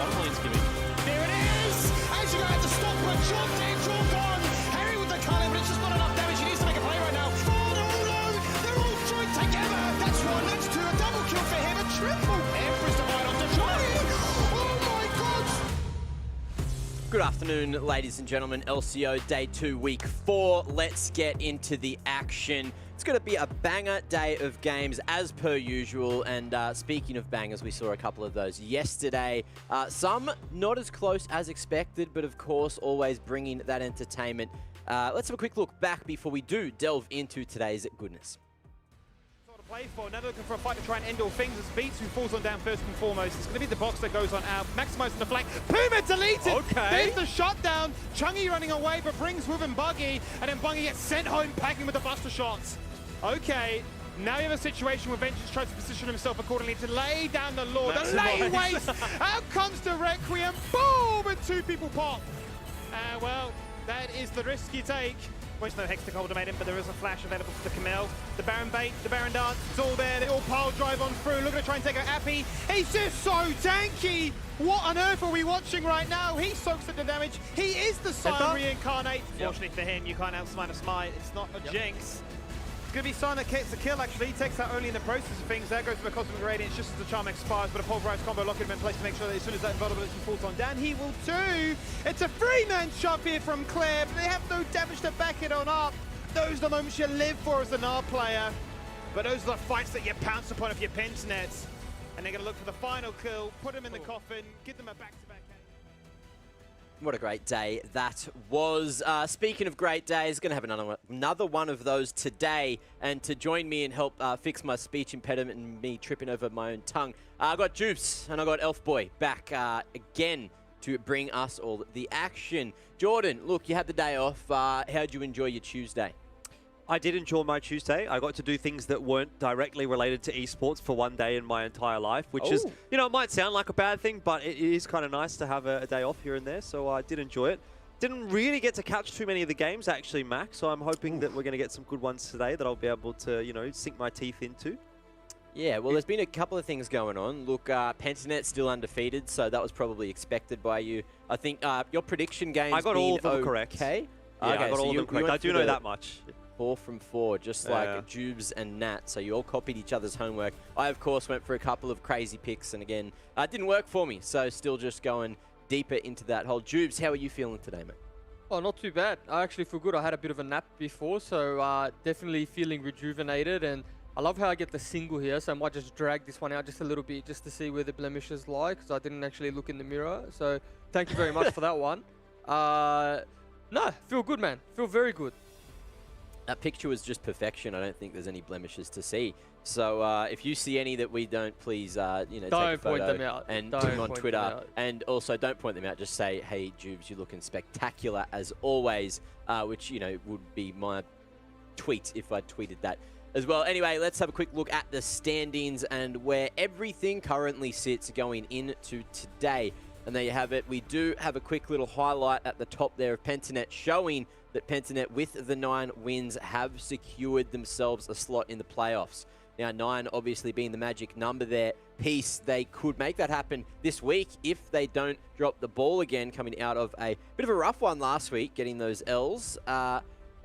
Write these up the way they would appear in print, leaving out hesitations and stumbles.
bottom lane's giving. There it is! As you go at the stop, but chalked in, chalked on. Harry with the collar, but it's just not enough damage. He needs to make a play right now. Oh, they're all low. They're all joined together. That's one, that's two. A double kill for him. A triple. Empress divide onto Johnny. Oh my God! Good afternoon, ladies and gentlemen. LCO Day 2, Week 4. Let's get into the action. It's going to be a banger day of games as per usual. And speaking of bangers, we saw a couple of those yesterday. Some not as close as expected, but of course always bringing that entertainment. Let's have a quick look back before we do delve into today's goodness. Play for. Now looking for a fight to try and end all things. It's Beats who falls on down first and foremost. It's going to be the box that goes on out, maximizing the flank. Puma deleted! Okay. There's the shutdown. Chungy running away, but brings with him Buggy, and then Buggy gets sent home packing with the buster shots. Okay, now you have a situation where Vengeance tries to position himself accordingly to lay down the law. The lay waste! Out comes the Requiem. Boom! And two people pop. Well, that is the risk you take. There's no Hex to cultivate him, but there is a flash available for the Camille. The Baron bait, the Baron dance, it's all there. They all pile drive on through. Looking to try and take out Appy. He's just so tanky. What on earth are we watching right now? He soaks at the damage. He is the Sion reincarnate. Fortunately for him, you can't outsmite a smite. It's not a jinx. It's going to be Sion that gets the kill, actually. He takes that only in the process of things. There goes for the Cosmic Radiance just as the charm expires, but a pulverized combo lock in place to make sure that as soon as that invulnerability falls on down, he will too. It's a three-man shove here from Claire, but they have no damage to back it on up. Those are the moments you live for as an R player. But those are the fights that you pounce upon if you're pinch nets. And they're going to look for the final kill, put him in the coffin, give them a back-to-back. What a great day that was. Speaking of great days, going to have another one of those today. And to join me and help fix my speech impediment and me tripping over my own tongue, I got Jupes and I got Elf Boy back again to bring us all the action. Jordan, look, you had the day off. How'd you enjoy your Tuesday? I did enjoy my Tuesday. I got to do things that weren't directly related to esports for one day in my entire life, which is, you know, it might sound like a bad thing, but it is kind of nice to have a day off here and there. So I did enjoy it. Didn't really get to catch too many of the games, actually, Max. So I'm hoping that we're going to get some good ones today that I'll be able to, you know, sink my teeth into. Yeah, well, there's been a couple of things going on. Look, Pentanet's still undefeated, so that was probably expected by you. I think your prediction game's I got all of them correct. Okay? Yeah, okay, I got all of them correct. I do know that much. 4 from 4, just like Jubes and Nat. So you all copied each other's homework. I, of course, went for a couple of crazy picks, and again, it didn't work for me. So still just going deeper into that hole. Jubes, how are you feeling today, mate? Oh, not too bad. I actually feel good. I had a bit of a nap before, so definitely feeling rejuvenated. And I love how I get the single here, so I might just drag this one out just a little bit just to see where the blemishes lie, because I didn't actually look in the mirror. So thank you very much for that one. No, feel good, man. Feel very good. That picture was just perfection. I don't think there's any blemishes to see. So if you see any that we don't, please, you know, take a photo point them out. and put them on Twitter. And also, don't point them out. Just say, "Hey, Jubes, you're looking spectacular as always," which, you know, would be my tweet if I tweeted that as well. Anyway, let's have a quick look at the standings and where everything currently sits going into today. And there you have it. We do have a quick little highlight at the top there of Pentanet showing that Pentanet, with the 9 wins, have secured themselves a slot in the playoffs. Now, 9 obviously being the magic number there. Peace, they could make that happen this week if they don't drop the ball again, coming out of a bit of a rough one last week, getting those L's.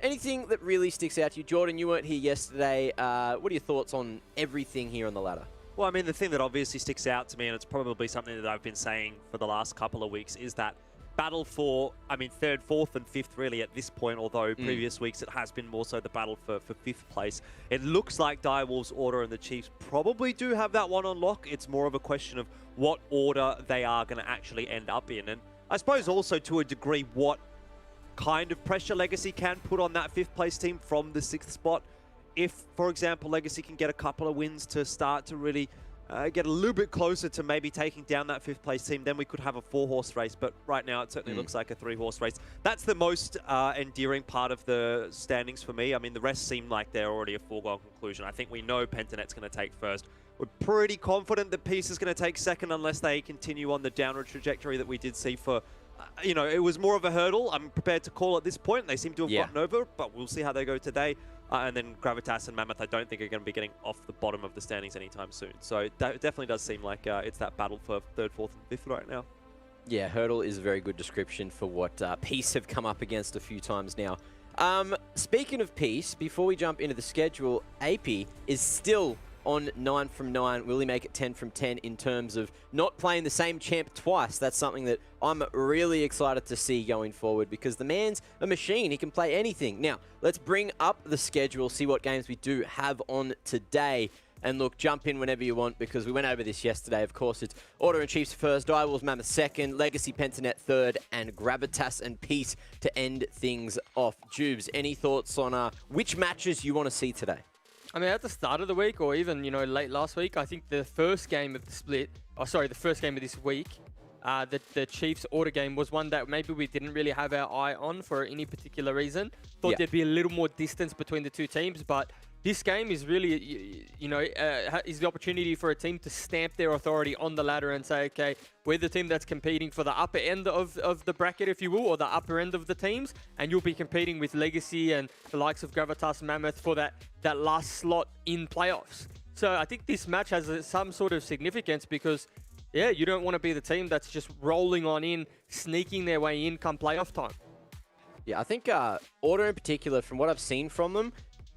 Anything that really sticks out to you? Jordan, you weren't here yesterday. What are your thoughts on everything here on the ladder? Well, I mean, the thing that obviously sticks out to me, and it's probably something that I've been saying for the last couple of weeks, is that battle for, I mean, 3rd, 4th, and 5th really at this point, although previous weeks it has been more so the battle for 5th place. It looks like Direwolves, Order, and the Chiefs probably do have that one on lock. It's more of a question of what order they are going to actually end up in. And I suppose also to a degree what kind of pressure Legacy can put on that 5th place team from the 6th spot. If, for example, Legacy can get a couple of wins to start to really get a little bit closer to maybe taking down that 5th place team, then we could have a 4-horse race. But right now, it certainly looks like a 3-horse race. That's the most endearing part of the standings for me. I mean, the rest seem like they're already a foregone conclusion. I think we know Pentanet's going to take 1st. We're pretty confident that Peace is going to take 2nd unless they continue on the downward trajectory that we did see for you know, it was more of a hurdle. I'm prepared to call at this point. They seem to have gotten over, but we'll see how they go today. And then Gravitas and Mammoth, I don't think are going to be getting off the bottom of the standings anytime soon. So it definitely does seem like it's that battle for 3rd, 4th, and 5th right now. Yeah, hurdle is a very good description for what Peace have come up against a few times now. Speaking of Peace, before we jump into the schedule, AP is still on 9 from 9. Will he make it 10 from 10 in terms of not playing the same champ twice? That's something that I'm really excited to see going forward because the man's a machine. He can play anything. Now, let's bring up the schedule, see what games we do have on today. And look, jump in whenever you want because we went over this yesterday. Of course, it's Order and Chiefs first, Direwolves Mammoth second, Legacy Pentanet third, and Gravitas and Peace to end things off. Jubes, any thoughts on which matches you want to see today? I mean, at the start of the week or even, late last week, I think the first game of the split, the first game of this week, the Chiefs Order game was one that maybe we didn't really have our eye on for any particular reason. Thought there'd be a little more distance between the two teams, but this game is really, is the opportunity for a team to stamp their authority on the ladder and say, okay, we're the team that's competing for the upper end of the bracket, if you will, or the upper end of the teams, and you'll be competing with Legacy and the likes of Gravitas Mammoth for that last slot in playoffs. So I think this match has some sort of significance because, yeah, you don't want to be the team that's just rolling on in, sneaking their way in come playoff time. Yeah, I think Order in particular, from what I've seen from them,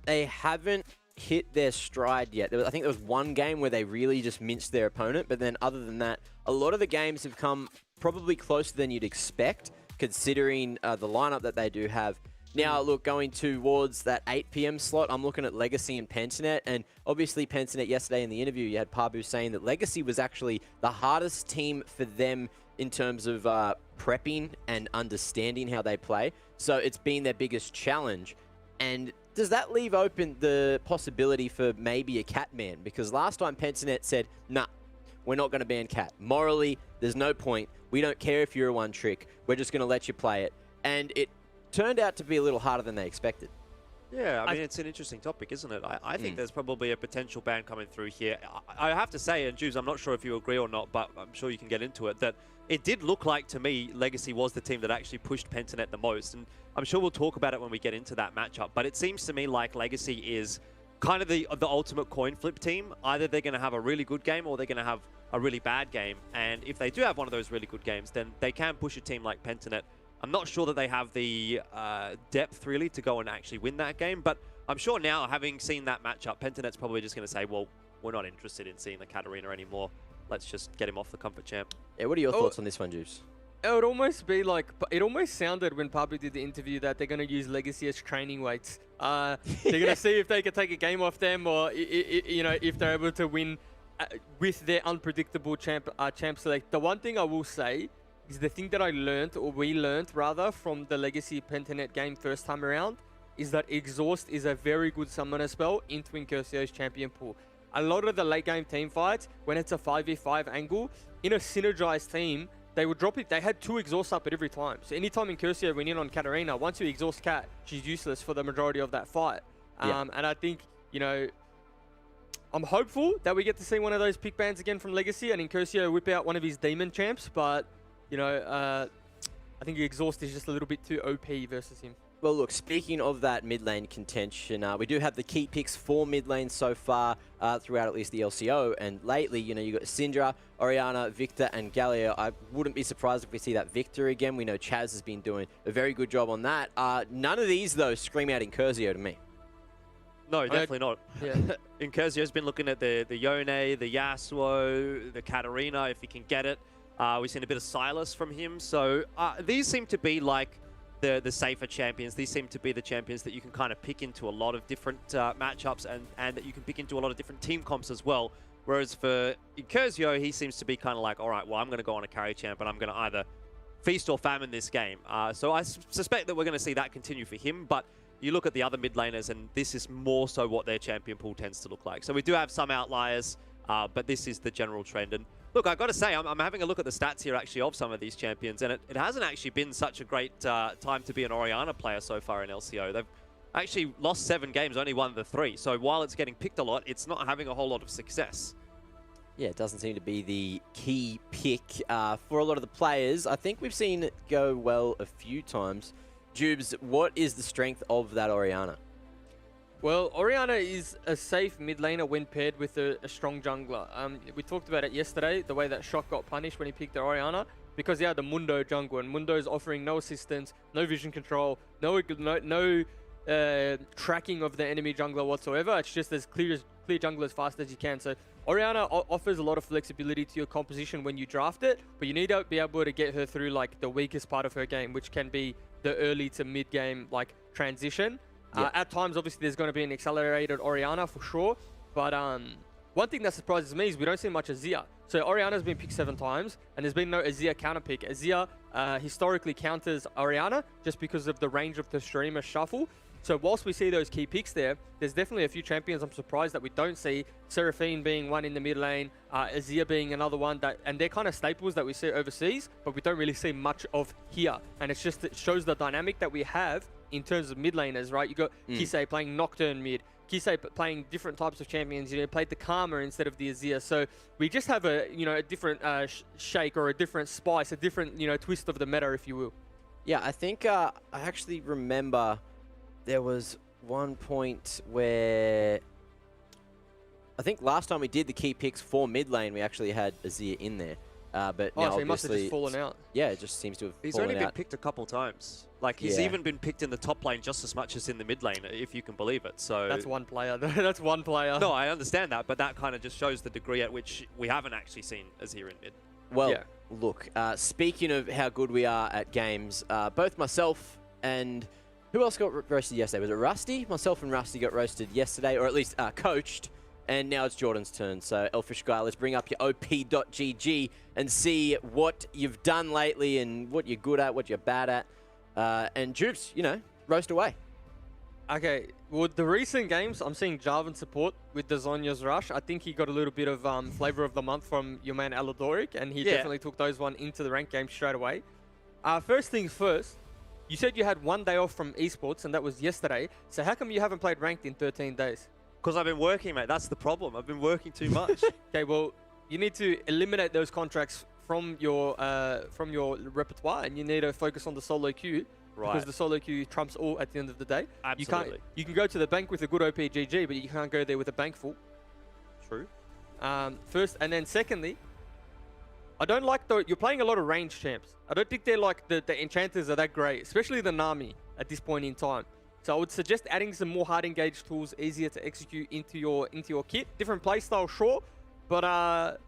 they haven't hit their stride yet. I think there was one game where they really just minced their opponent, but then other than that, a lot of the games have come probably closer than you'd expect, considering the lineup that they do have. Now, look, going towards that 8 p.m. slot, I'm looking at Legacy and Pentanet, and obviously Pentanet yesterday in the interview, you had Pabu saying that Legacy was actually the hardest team for them in terms of prepping and understanding how they play. So it's been their biggest challenge. And does that leave open the possibility for maybe a cat ban? Because last time Pentanet said, nah, we're not going to ban cat. Morally, there's no point. We don't care if you're a one trick. We're just going to let you play it. And it turned out to be a little harder than they expected. Yeah, I mean, it's an interesting topic, isn't it? I think there's probably a potential ban coming through here. I have to say, and Jules, I'm not sure if you agree or not, but I'm sure you can get into it, that it did look like to me Legacy was the team that actually pushed Pentanet the most. And I'm sure we'll talk about it when we get into that matchup. But it seems to me like Legacy is kind of the ultimate coin flip team. Either they're going to have a really good game or they're going to have a really bad game. And if they do have one of those really good games, then they can push a team like Pentanet. I'm not sure that they have the depth, really, to go and actually win that game. But I'm sure now, having seen that matchup, Pentanet's probably just going to say, well, we're not interested in seeing the Katarina anymore. Let's just get him off the comfort champ. Yeah, what are your thoughts on this one, Juice? It would almost be like, it almost sounded when Pabu did the interview that they're going to use Legacy as training weights. They're going to see if they can take a game off them or, if they're able to win with their unpredictable champ select. The one thing I will say is the thing that I learned, or we learned rather, from the Legacy Pentanet game first time around, is that Exhaust is a very good summoner spell into Incursio's champion pool. A lot of the late game team fights, when it's a 5v5 angle, in a synergized team, they would drop it. They had 2 exhausts up at every time. So anytime Incursio went in on Katarina, once you exhaust Kat, she's useless for the majority of that fight. And I think, I'm hopeful that we get to see one of those pick bans again from Legacy and Incursio whip out one of his demon champs, but I think Exhaust is just a little bit too OP versus him. Well, look, speaking of that mid lane contention, we do have the key picks for mid lane so far throughout at least the LCO. And lately, you got Syndra, Orianna, Victor, and Galio. I wouldn't be surprised if we see that Victor again. We know Chaz has been doing a very good job on that. None of these, though, scream out Incursio to me. No, definitely not. Yeah. Incursio's been looking at the Yone, the Yasuo, the Katarina, if he can get it. We've seen a bit of Silas from him. So these seem to be like the safer champions. These seem to be the champions that you can kind of pick into a lot of different matchups and that you can pick into a lot of different team comps as well. Whereas for Incursio, he seems to be kind of like, all right, well, I'm going to go on a carry champ and I'm going to either feast or famine this game. So I suspect that we're going to see that continue for him. But you look at the other mid laners and this is more so what their champion pool tends to look like. So we do have some outliers, but this is the general trend. And look, I've got to say, I'm having a look at the stats here actually of some of these champions, and it hasn't actually been such a great time to be an Orianna player so far in LCO. They've actually lost 7 games, only won the 3. So while it's getting picked a lot, it's not having a whole lot of success. Yeah, it doesn't seem to be the key pick for a lot of the players. I think we've seen it go well a few times. Jubes, what is the strength of that Orianna? Well, Orianna is a safe mid laner when paired with a strong jungler. We talked about it yesterday, the way that Shock got punished when he picked the Orianna. because the Mundo jungle, and Mundo's offering no assistance, no vision control, no tracking of the enemy jungler whatsoever. It's just as clear jungle as fast as you can. So Orianna offers a lot of flexibility to your composition when you draft it, but you need to be able to get her through like the weakest part of her game, which can be the early to mid game like transition. At times, obviously, there's going to be an accelerated Orianna for sure, but one thing that surprises me is we don't see much Azir. So Orianna's been picked 7 times, and there's been no Azir counter pick. Azir historically counters Orianna just because of the range of the streamer shuffle. So whilst we see those key picks there, there's definitely a few champions I'm surprised that we don't see. Seraphine being one in the mid lane, Azir being another one, and they're kind of staples that we see overseas, but we don't really see much of here. And it shows the dynamic that we have in terms of mid laners, right? You got Kisei playing Nocturne mid, Kisei playing different types of champions. You know, played the Karma instead of the Azir. So we just have a a different shake or a different spice, a different twist of the meta, if you will. Yeah, I think I actually remember there was one point where I think last time we did the key picks for mid lane, we actually had Azir in there. But now so he must have just fallen out. Yeah, it just seems to have He's fallen only out. been picked a couple times. Like, he's even been picked in the top lane just as much as in the mid lane, if you can believe it. So that's one player. That's one player. No, I understand that, but that kind of just shows the degree at which we haven't actually seen Azir in mid. Well, look, speaking of how good we are at games, both myself and who else got roasted yesterday? Was it Rusty? Myself and Rusty got roasted yesterday, or at least coached. And now it's Jordan's turn. So, Elfish Guy, let's bring up your op.gg and see what you've done lately and what you're good at, what you're bad at. And Jupes, roast away. Okay, well, the recent games, I'm seeing Jarvan support with the Zhonya's Rush. I think he got a little bit of flavor of the month from your man Aladoric, and he definitely took those one into the ranked game straight away. First things first, you said you had 1 day off from esports, and that was yesterday. So how come you haven't played ranked in 13 days? Because I've been working, mate. That's the problem. I've been working too much. Okay, well, you need to eliminate those contracts from your repertoire, and you need to focus on the solo queue. Right. Because the solo queue trumps all at the end of the day. Absolutely. You can go to the bank with a good OPGG, but you can't go there with a bank full. True. First, and then secondly, I don't like you're playing a lot of range champs. I don't think they're like the enchanters are that great, especially the Nami at this point in time. So I would suggest adding some more hard engaged tools, easier to execute into your kit. Different playstyle, sure, but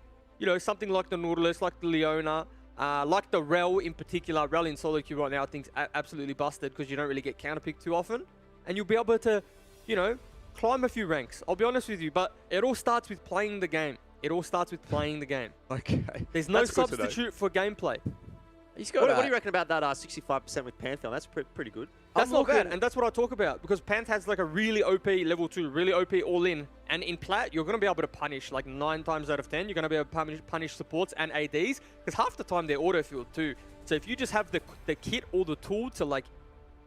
something like the Nautilus, like the Leona, like the Rel in particular. Rel in solo queue right now, I think is absolutely busted because you don't really get counterpicked too often, and you'll be able to, climb a few ranks. I'll be honest with you, but it all starts with playing the game. It all starts with playing the game. Okay. There's no substitute for gameplay. What do you reckon about that 65% with Pantheon? That's pretty good. That's not bad, and that's what I talk about, because Panth has like a really OP level 2, really OP all-in, and in Plat, you're going to be able to punish like 9 times out of 10. You're going to be able to punish supports and ADs, because half the time they're auto-filled too. So if you just have the kit or the tool to like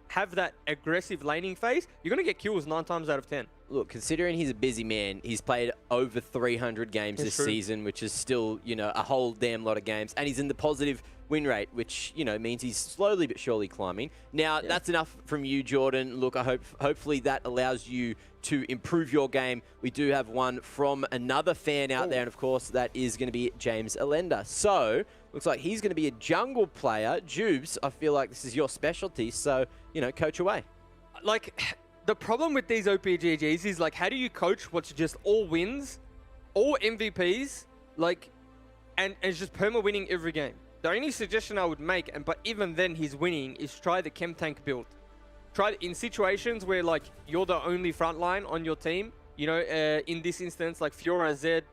have that aggressive laning phase, you're going to get kills 9 times out of 10. Look, considering he's a busy man, he's played over 300 games this season, which is still, a whole damn lot of games. And he's in the positive win rate, which, means he's slowly but surely climbing. Now, that's enough from you, Jordan. Look, hopefully that allows you to improve your game. We do have one from another fan out there, and of course, that is going to be James Allender. So, looks like he's going to be a jungle player. Jubes, I feel like this is your specialty, so, coach away. Like, the problem with these OPGGs is, like, how do you coach what's just all wins, all MVPs, like, and it's just perma-winning every game? The only suggestion I would make, but even then he's winning, is try the chem tank build. Try in situations where like you're the only frontline on your team. In this instance, like Fiora, Zed,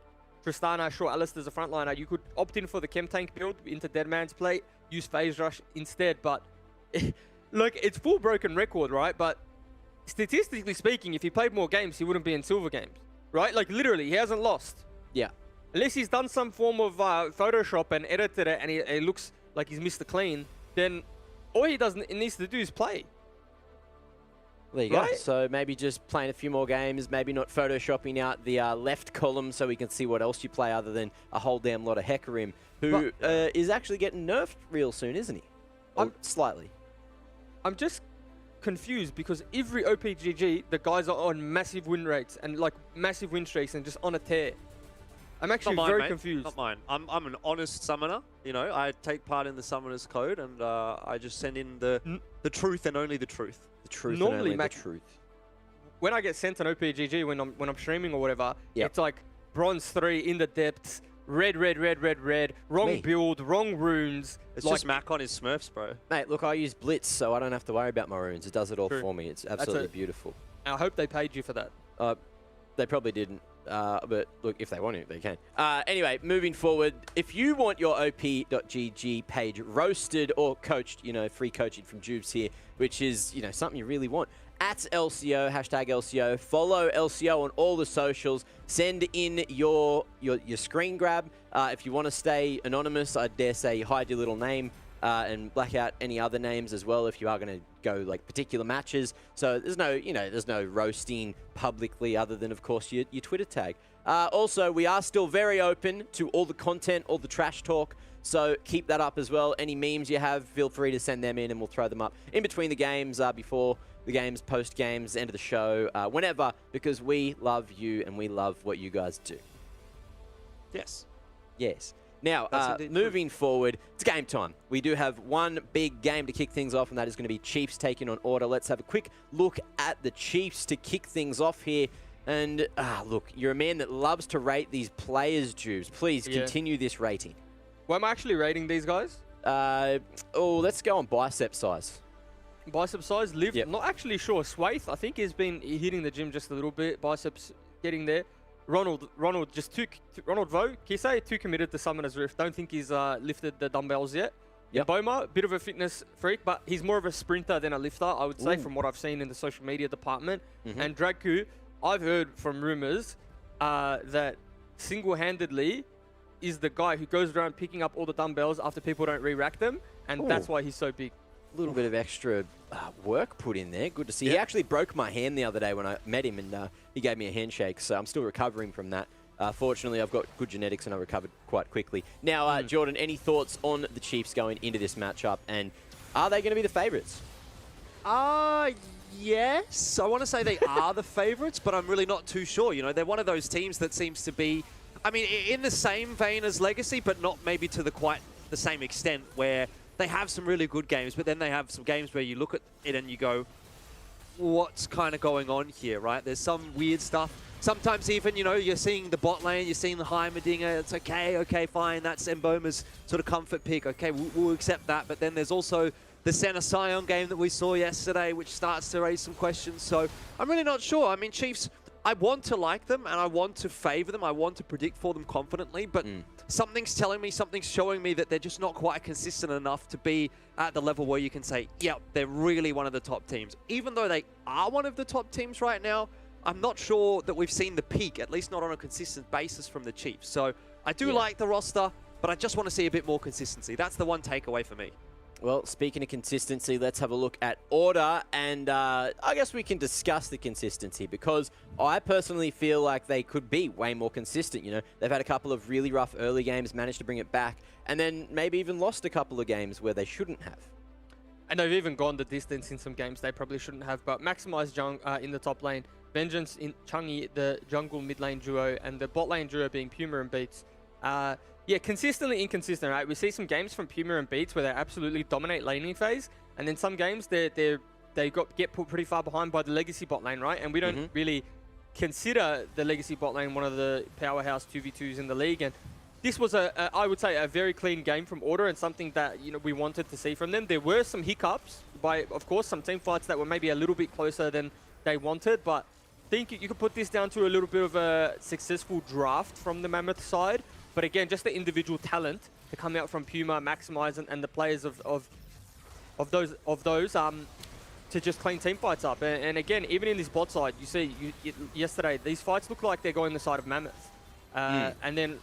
Tristana, sure, Alistair's a frontliner. You could opt in for the chem tank build into Deadman's Plate, use Phase Rush instead. But look, it's full broken record, right? But statistically speaking, if he played more games, he wouldn't be in silver games, right? Like literally, he hasn't lost. Yeah. Unless he's done some form of Photoshop and edited it and it looks like he's missed the clean, then all he needs to do is play. There you go. So maybe just playing a few more games, maybe not photoshopping out the left column so we can see what else you play other than a whole damn lot of Hecarim, who is actually getting nerfed real soon, isn't he? Slightly. I'm just confused because every OPGG, the guys are on massive win rates and like massive win streaks and just on a tear. I'm actually Not mine, very mate. confused. Not mine. I'm an honest summoner. You know, I take part in the summoner's code, and I just send in the truth and only the truth. The truth Normally, and only Mac- the truth. When I get sent an OPGG when I'm streaming or whatever, Yep. it's like bronze 3 in the depths, red, wrong Me. build, wrong runes. It's like, just Mac on his Smurfs, bro. Mate, look, I use Blitz, so I don't have to worry about my runes. It does it all True. for me. It's absolutely it. beautiful. I hope they paid you for that. They probably didn't. But look, if they want to, they can. Anyway, moving forward, if you want your op.gg page roasted or coached, you know, free coaching from Jubes here, which is, you know, something you really want. At LCO, hashtag LCO. Follow LCO on all the socials. Send in your screen grab. If you want to stay anonymous, I dare say hide your little name and black out any other names as well if you are going to go like particular matches. So there's no roasting publicly other than, of course, your Twitter tag. Also, we are still very open to all the content, all the trash talk. So keep that up as well. Any memes you have, feel free to send them in and we'll throw them up in between the games, before the games, post games, end of the show, whenever, because we love you and we love what you guys do. Yes. Yes. Now, That's indeed moving forward, it's game time. We do have one big game to kick things off, and that is going to be Chiefs taking on Order. Let's have a quick look at the Chiefs to kick things off here. And, look, you're a man that loves to rate these players, Jubes. Please continue this rating. Well, I'm actually rating these guys. Let's go on bicep size. Bicep size, Liv, Yep. not actually sure. Swaith, I think he's been hitting the gym just a little bit. Biceps getting there. Ronald Vo, Kisei, too committed to Summoner's Rift. Don't think he's lifted the dumbbells yet. Yep. Boma, bit of a fitness freak, but he's more of a sprinter than a lifter, I would say, from what I've seen in the social media department. And Dragku, I've heard from rumors that single-handedly is the guy who goes around picking up all the dumbbells after people don't re-rack them, and that's why he's so big. A little bit of extra work put in there. Good to see. He actually broke my hand the other day when I met him, and he gave me a handshake, so I'm still recovering from that. Fortunately, I've got good genetics, and I recovered quite quickly. Now, Jordan, any thoughts on the Chiefs going into this matchup, and are they going to be the favourites? Yes. I want to say they are the favourites, but I'm really not too sure. You know, they're one of those teams that seems to be, I mean, in the same vein as Legacy, but not maybe to quite the same extent, where they have some really good games, but then they have some games where you look at it and you go, what's kind of going on here, right? There's some weird stuff. Sometimes even, you know, you're seeing the bot lane, you're seeing the Heimerdinger, it's okay, fine, that's Mboma's sort of comfort pick, okay, we'll accept that. But then there's also the Senna Sion game that we saw yesterday, which starts to raise some questions. So I'm really not sure. I mean, Chiefs, I want to like them and I want to favor them. I want to predict for them confidently, but something's telling me, something's showing me that they're just not quite consistent enough to be at the level where you can say, yep, they're really one of the top teams. Even though they are one of the top teams right now, I'm not sure that we've seen the peak, at least not on a consistent basis from the Chiefs. So I do like the roster, but I just want to see a bit more consistency. That's the one takeaway for me. Well, speaking of consistency, let's have a look at Order, and I guess we can discuss the consistency, because I personally feel like they could be way more consistent. You know, they've had a couple of really rough early games, managed to bring it back, and then maybe even lost a couple of games where they shouldn't have. And they've even gone the distance in some games they probably shouldn't have, but Maximize Jung in the top lane, Vengeance in Chungi, the jungle mid lane duo, and the bot lane duo being Puma and Beats. Yeah, consistently inconsistent, right? We see some games from Puma and Beats where they absolutely dominate laning phase, and then some games they get put pretty far behind by the legacy bot lane, right? And we don't really consider the legacy bot lane one of the powerhouse 2v2s in the league. And this was I would say, a very clean game from Order, and something that, you know, we wanted to see from them. There were some hiccups by, of course, some team fights that were maybe a little bit closer than they wanted, but I think you could put this down to a little bit of a successful draft from the Mammoth side. But again, just the individual talent to come out from Puma, Maximize, and the players of those to just clean team fights up. And again, even in this bot side, you see yesterday, these fights look like they're going the side of Mammoth. And then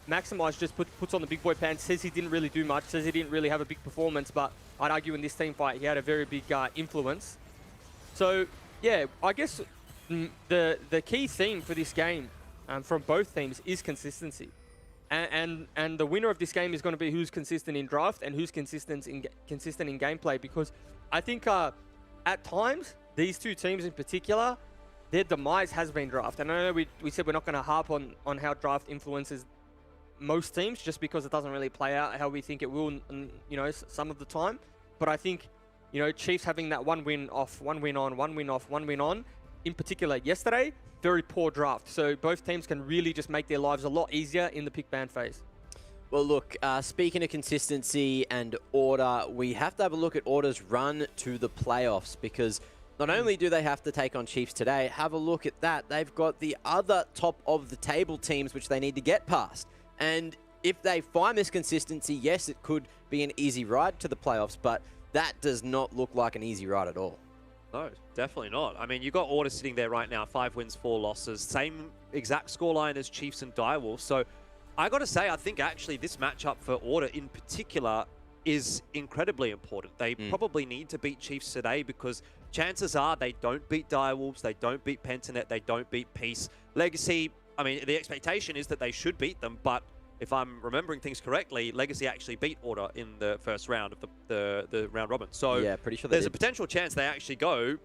Maximize just puts on the big boy pants, says he didn't really do much, says he didn't really have a big performance, but I'd argue in this team fight, he had a very big influence. So yeah, I guess the key theme for this game from both teams is consistency. And the winner of this game is going to be who's consistent in draft and who's consistent in gameplay, because I think at times these two teams in particular, their demise has been draft. And I know we said we're not going to harp on how draft influences most teams just because it doesn't really play out how we think it will, you know, some of the time. But I think, you know, Chiefs having that one win off, one win on, one win off, one win on, in particular yesterday, very poor draft. So both teams can really just make their lives a lot easier in the pick ban phase. Well, look, speaking of consistency and order, we have to have a look at Order's run to the playoffs because not only do they have to take on Chiefs today, have a look at that. They've got the other top of the table teams which they need to get past. And if they find this consistency, yes, it could be an easy ride to the playoffs, but that does not look like an easy ride at all. No, definitely not. I mean, you got Order sitting there right now, 5 wins, 4 losses, same exact scoreline as Chiefs and Direwolves. So I got to say, I think actually this matchup for Order in particular is incredibly important. They probably need to beat Chiefs today because chances are they don't beat Direwolves, they don't beat Pentanet, they don't beat Peace. Legacy, I mean, the expectation is that they should beat them, but if I'm remembering things correctly, Legacy actually beat Order in the first round of the round robin. So yeah, pretty sure there's a potential chance they actually go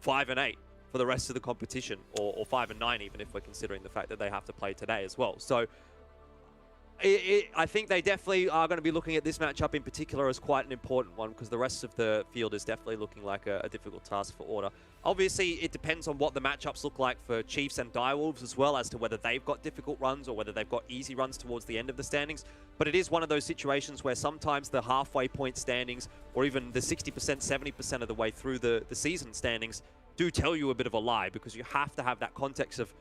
5-8 for the rest of the competition, or 5-9 even if we're considering the fact that they have to play today as well. So I think they definitely are going to be looking at this matchup in particular as quite an important one because the rest of the field is definitely looking like a difficult task for Order. Obviously, it depends on what the matchups look like for Chiefs and Direwolves as well as to whether they've got difficult runs or whether they've got easy runs towards the end of the standings. But it is one of those situations where sometimes the halfway point standings or even the 60%, 70% of the way through the season standings do tell you a bit of a lie because you have to have that context of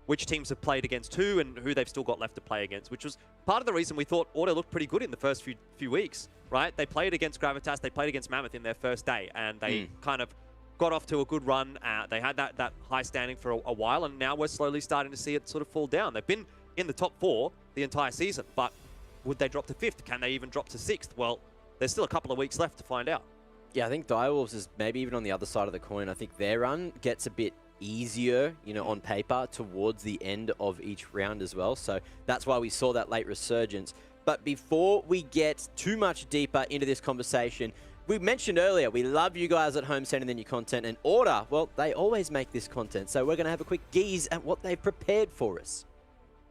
which teams have played against who and who they've still got left to play against, which was part of the reason we thought Order looked pretty good in the first few weeks, right? They played against Gravitas, they played against Mammoth in their first day, and they kind of got off to a good run. They had that high standing for a while, and now we're slowly starting to see it sort of fall down. They've been in the top 4 the entire season, but would they drop to 5th? Can they even drop to 6th? Well, there's still a couple of weeks left to find out. Yeah, I think Direwolves is maybe even on the other side of the coin. I think their run gets a bit easier, you know, on paper towards the end of each round as well. So that's why we saw that late resurgence. But before we get too much deeper into this conversation, we mentioned earlier, we love you guys at home sending in your content, and Order, well, they always make this content. So we're going to have a quick gaze at what they've prepared for us.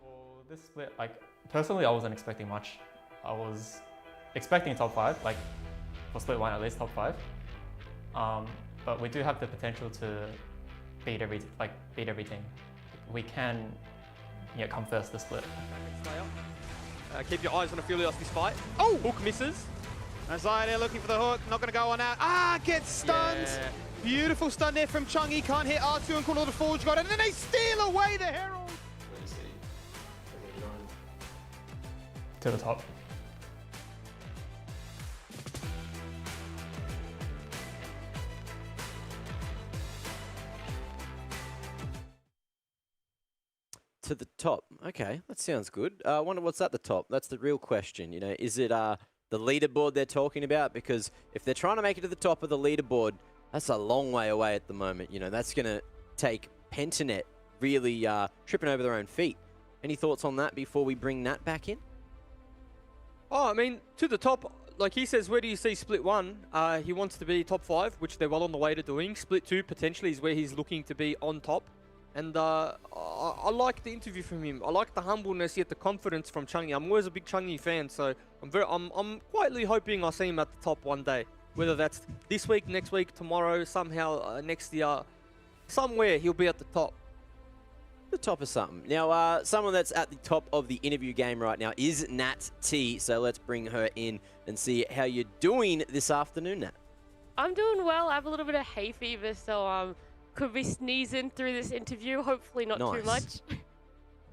Well, this split, like, personally, I wasn't expecting much. I was expecting top 5, like, for split 1 at least top 5. But we do have the potential to beat every team. We can, yeah, come first this split. Keep your eyes on Aphelios this fight. Oh, hook misses. Anxiety looking for the hook, not going to go on out. Ah, gets stunned. Yeah. Beautiful stun there from Chungy, can't hit R2 and call all the Forge God, and then they steal away the Herald. To the top. To the top. Okay, that sounds good. I wonder what's at the top. That's the real question. You know, is it the leaderboard they're talking about? Because if they're trying to make it to the top of the leaderboard, that's a long way away at the moment. You know, that's going to take Pentanet really tripping over their own feet. Any thoughts on that before we bring Nat back in? Oh, I mean, to the top, like he says, where do you see split 1? He wants to be top 5, which they're well on the way to doing. Split 2 potentially is where he's looking to be on top. And I like the interview from him. I like the humbleness, yet the confidence from Chungy. I'm always a big Chungy fan, so I'm quietly hoping I see him at the top one day. Whether that's this week, next week, tomorrow, somehow next year, somewhere he'll be at the top. The top of something. Now, someone that's at the top of the interview game right now is Nat T. So let's bring her in and see how you're doing this afternoon, Nat. I'm doing well. I have a little bit of hay fever, so could be sneezing through this interview. Hopefully not too much.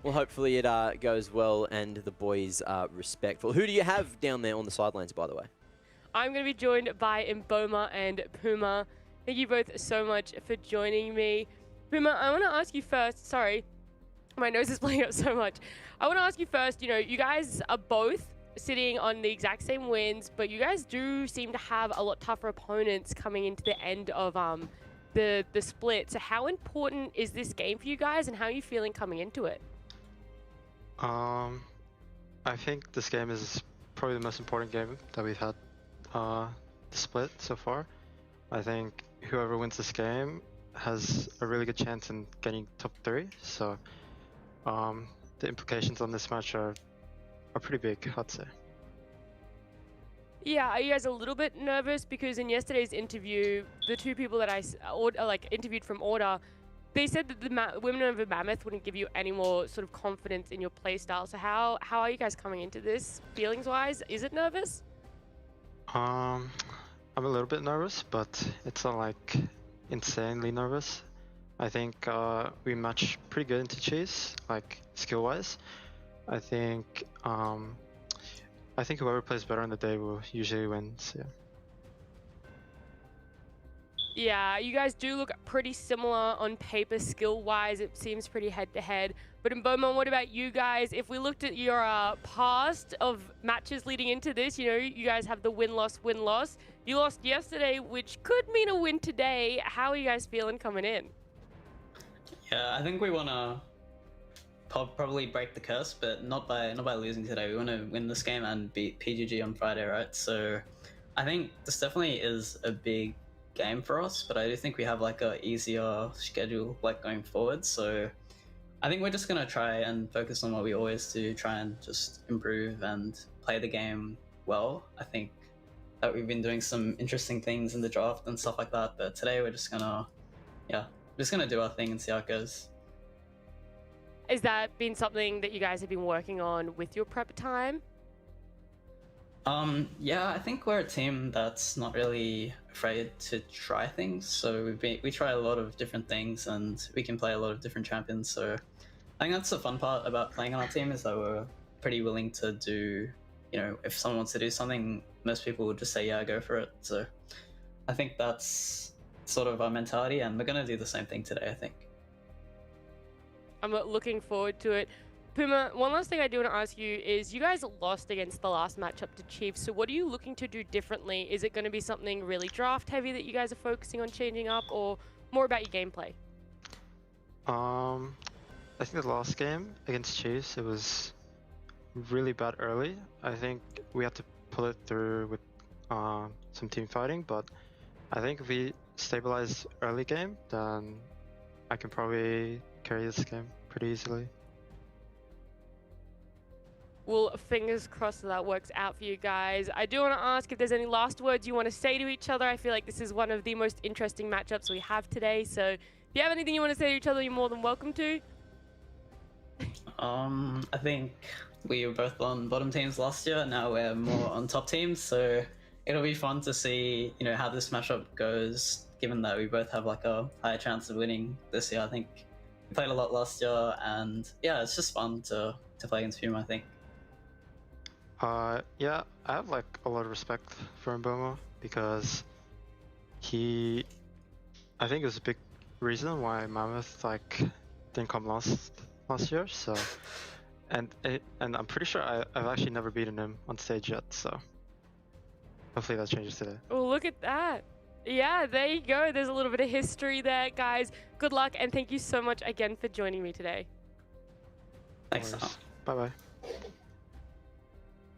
Well, hopefully it goes well and the boys are respectful. Who do you have down there on the sidelines, by the way? I'm going to be joined by Mboma and Puma. Thank you both so much for joining me. Puma, I want to ask you first. Sorry, my nose is playing up so much. I want to ask you first, you know, you guys are both sitting on the exact same wins, but you guys do seem to have a lot tougher opponents coming into the end of the split. So how important is this game for you guys, and how are you feeling coming into it? I think this game is probably the most important game that we've had the split so far. I think whoever wins this game has a really good chance in getting top 3. So the implications on this match are pretty big, I'd say. Yeah, are you guys a little bit nervous? Because in yesterday's interview, the two people that I interviewed from Order, they said that the women of the Mammoth wouldn't give you any more sort of confidence in your play style. So how are you guys coming into this, feelings-wise? Is it nervous? I'm a little bit nervous, but it's not like insanely nervous. I think we match pretty good into Cheese, like skill-wise. I think whoever plays better on the day will usually win. So yeah. Yeah, you guys do look pretty similar on paper skill-wise. It seems pretty head-to-head. But in Beaumont, what about you guys? If we looked at your past of matches leading into this, you know, you guys have the win-loss, win-loss. You lost yesterday, which could mean a win today. How are you guys feeling coming in? Yeah, I think we want to probably break the curse, but not by losing today. We want to win this game and beat PGG on Friday, right? So I think this definitely is a big game for us, but I do think we have like a easier schedule like going forward. So I think we're just gonna try and focus on what we always do, try and just improve and play the game well. I think that we've been doing some interesting things in the draft and stuff like that, but today we're just gonna do our thing and see how it goes. Has that been something that you guys have been working on with your prep time? Yeah, I think we're a team that's not really afraid to try things. So we try a lot of different things, and we can play a lot of different champions. So I think that's the fun part about playing on our team, is that we're pretty willing to do, you know, if someone wants to do something, most people would just say, yeah, go for it. So I think that's sort of our mentality, and we're going to do the same thing today, I think. I'm looking forward to it. Puma, one last thing I do want to ask you is, you guys lost against the last matchup to Chiefs, so what are you looking to do differently? Is it going to be something really draft heavy that you guys are focusing on changing up, or more about your gameplay? I think the last game against Chiefs, it was really bad early. I think we had to pull it through with some team fighting, but I think if we stabilize early game, then I can probably carry this game pretty easily. Well, fingers crossed that works out for you guys. I do want to ask if there's any last words you want to say to each other. I feel like this is one of the most interesting matchups we have today. So if you have anything you want to say to each other, you're more than welcome to. I think we were both on bottom teams last year. Now we're more on top teams. So it'll be fun to see, you know, how this matchup goes, given that we both have like a higher chance of winning this year. I think we played a lot last year, and yeah, it's just fun to play against him, I think. Yeah, I have like a lot of respect for Mbomo, because I think it was a big reason why Mammoth like didn't come last year. So, and I'm pretty sure I've actually never beaten him on stage yet. So hopefully that changes today. Oh, look at that. Yeah, there you go. There's a little bit of history there, guys. Good luck, and thank you so much again for joining me today. Thanks. Bye bye.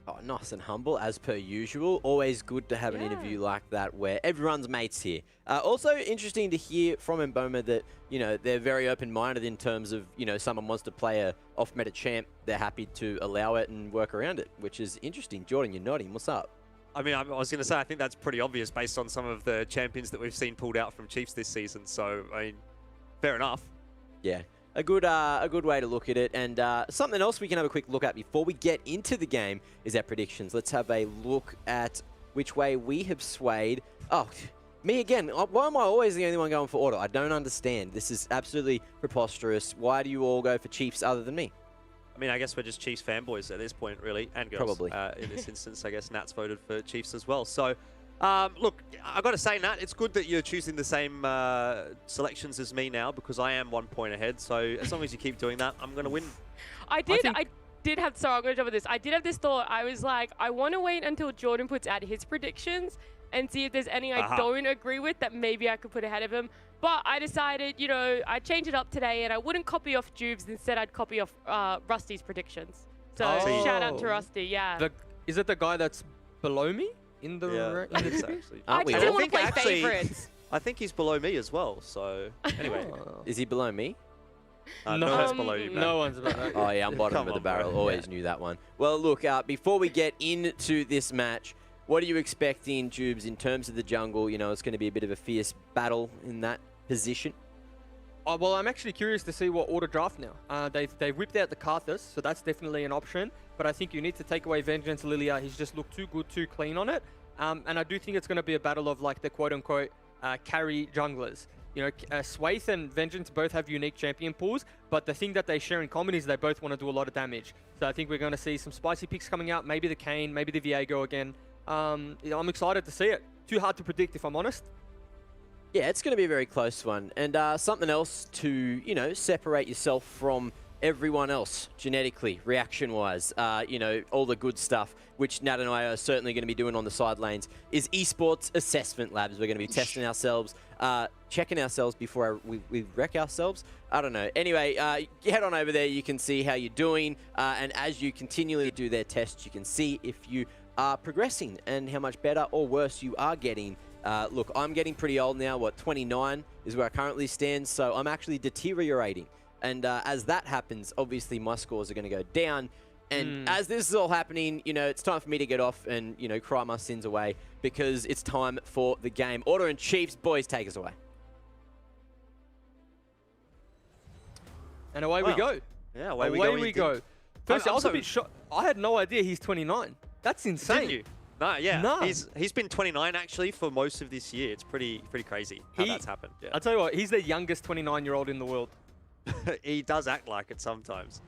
Oh, nice and humble, as per usual. Always good to have an interview like that where everyone's mates here. Also interesting to hear from Mboma that, you know, they're very open-minded in terms of, you know, someone wants to play a off-meta champ, they're happy to allow it and work around it, which is interesting. Jordan, you're nodding. What's up? I mean, I was going to say, I think that's pretty obvious based on some of the champions that we've seen pulled out from Chiefs this season. So, I mean, fair enough. Yeah. A good way to look at it. And something else we can have a quick look at before we get into the game is our predictions. Let's have a look at which way we have swayed. Oh, me again. Why am I always the only one going for Order? I don't understand. This is absolutely preposterous. Why do you all go for Chiefs other than me? I mean, I guess we're just Chiefs fanboys at this point, really, and girls. Probably. In this instance, I guess Nat's voted for Chiefs as well. So, look, I've got to say, Nat, it's good that you're choosing the same selections as me now, because I am 1 point ahead. So as long as you keep doing that, I'm going to win. I did have, sorry, I'm going to jump with this. I did have this thought. I was like, I want to wait until Jordan puts out his predictions and see if there's any I don't agree with that maybe I could put ahead of him. But I decided, you know, I'd change it up today and I wouldn't copy off Jubes. Instead, I'd copy off Rusty's predictions. So shout out to Rusty, yeah. Is it the guy that's below me in the Yeah, in the it's tipping? actually. I we didn't all? want to play actually, favorites. I think he's below me as well. So anyway, Is he below me? no one's below you, man. No one's about that. Oh yeah, I'm bottom Come of the on, barrel. bro. Always knew that one. Well, look, before we get into this match, what are you expecting, Jubes, in terms of the jungle? You know, it's going to be a bit of a fierce battle in that position. Oh, well, I'm actually curious to see what order draft now. They've whipped out the Karthus, so that's definitely an option. But I think you need to take away Vengeance Lilia. He's just looked too good, too clean on it. And I do think it's going to be a battle of like the quote-unquote carry junglers. You know, Swaith and Vengeance both have unique champion pools, but the thing that they share in common is they both want to do a lot of damage. So I think we're going to see some spicy picks coming out. Maybe the Kayn, maybe the Viego again. You know, I'm excited to see it. Too hard to predict, if I'm honest. Yeah, it's going to be a very close one. And something else to, you know, separate yourself from everyone else genetically, reaction-wise, you know, all the good stuff, which Nat and I are certainly going to be doing on the side lanes, is esports assessment labs. We're going to be testing ourselves, checking ourselves before we wreck ourselves. I don't know. Anyway, head on over there. You can see how you're doing. And as you continually do their tests, you can see if you are progressing and how much better or worse you are getting. Look, I'm getting pretty old now. 29 is where I currently stand, so I'm actually deteriorating. And as that happens, obviously my scores are going to go down. And as this is all happening, you know, it's time for me to get off and, you know, cry my sins away because it's time for the game. Order and Chiefs, boys, take us away. And away we go. Yeah, away we go. First, I I'm was so- a bit shocked. I had no idea he's 29. That's insane. Didn't you? No, yeah. No. He's been 29 actually for most of this year. It's pretty crazy how that's happened. Yeah. I'll tell you what, he's the youngest 29-year-old in the world. He does act like it sometimes.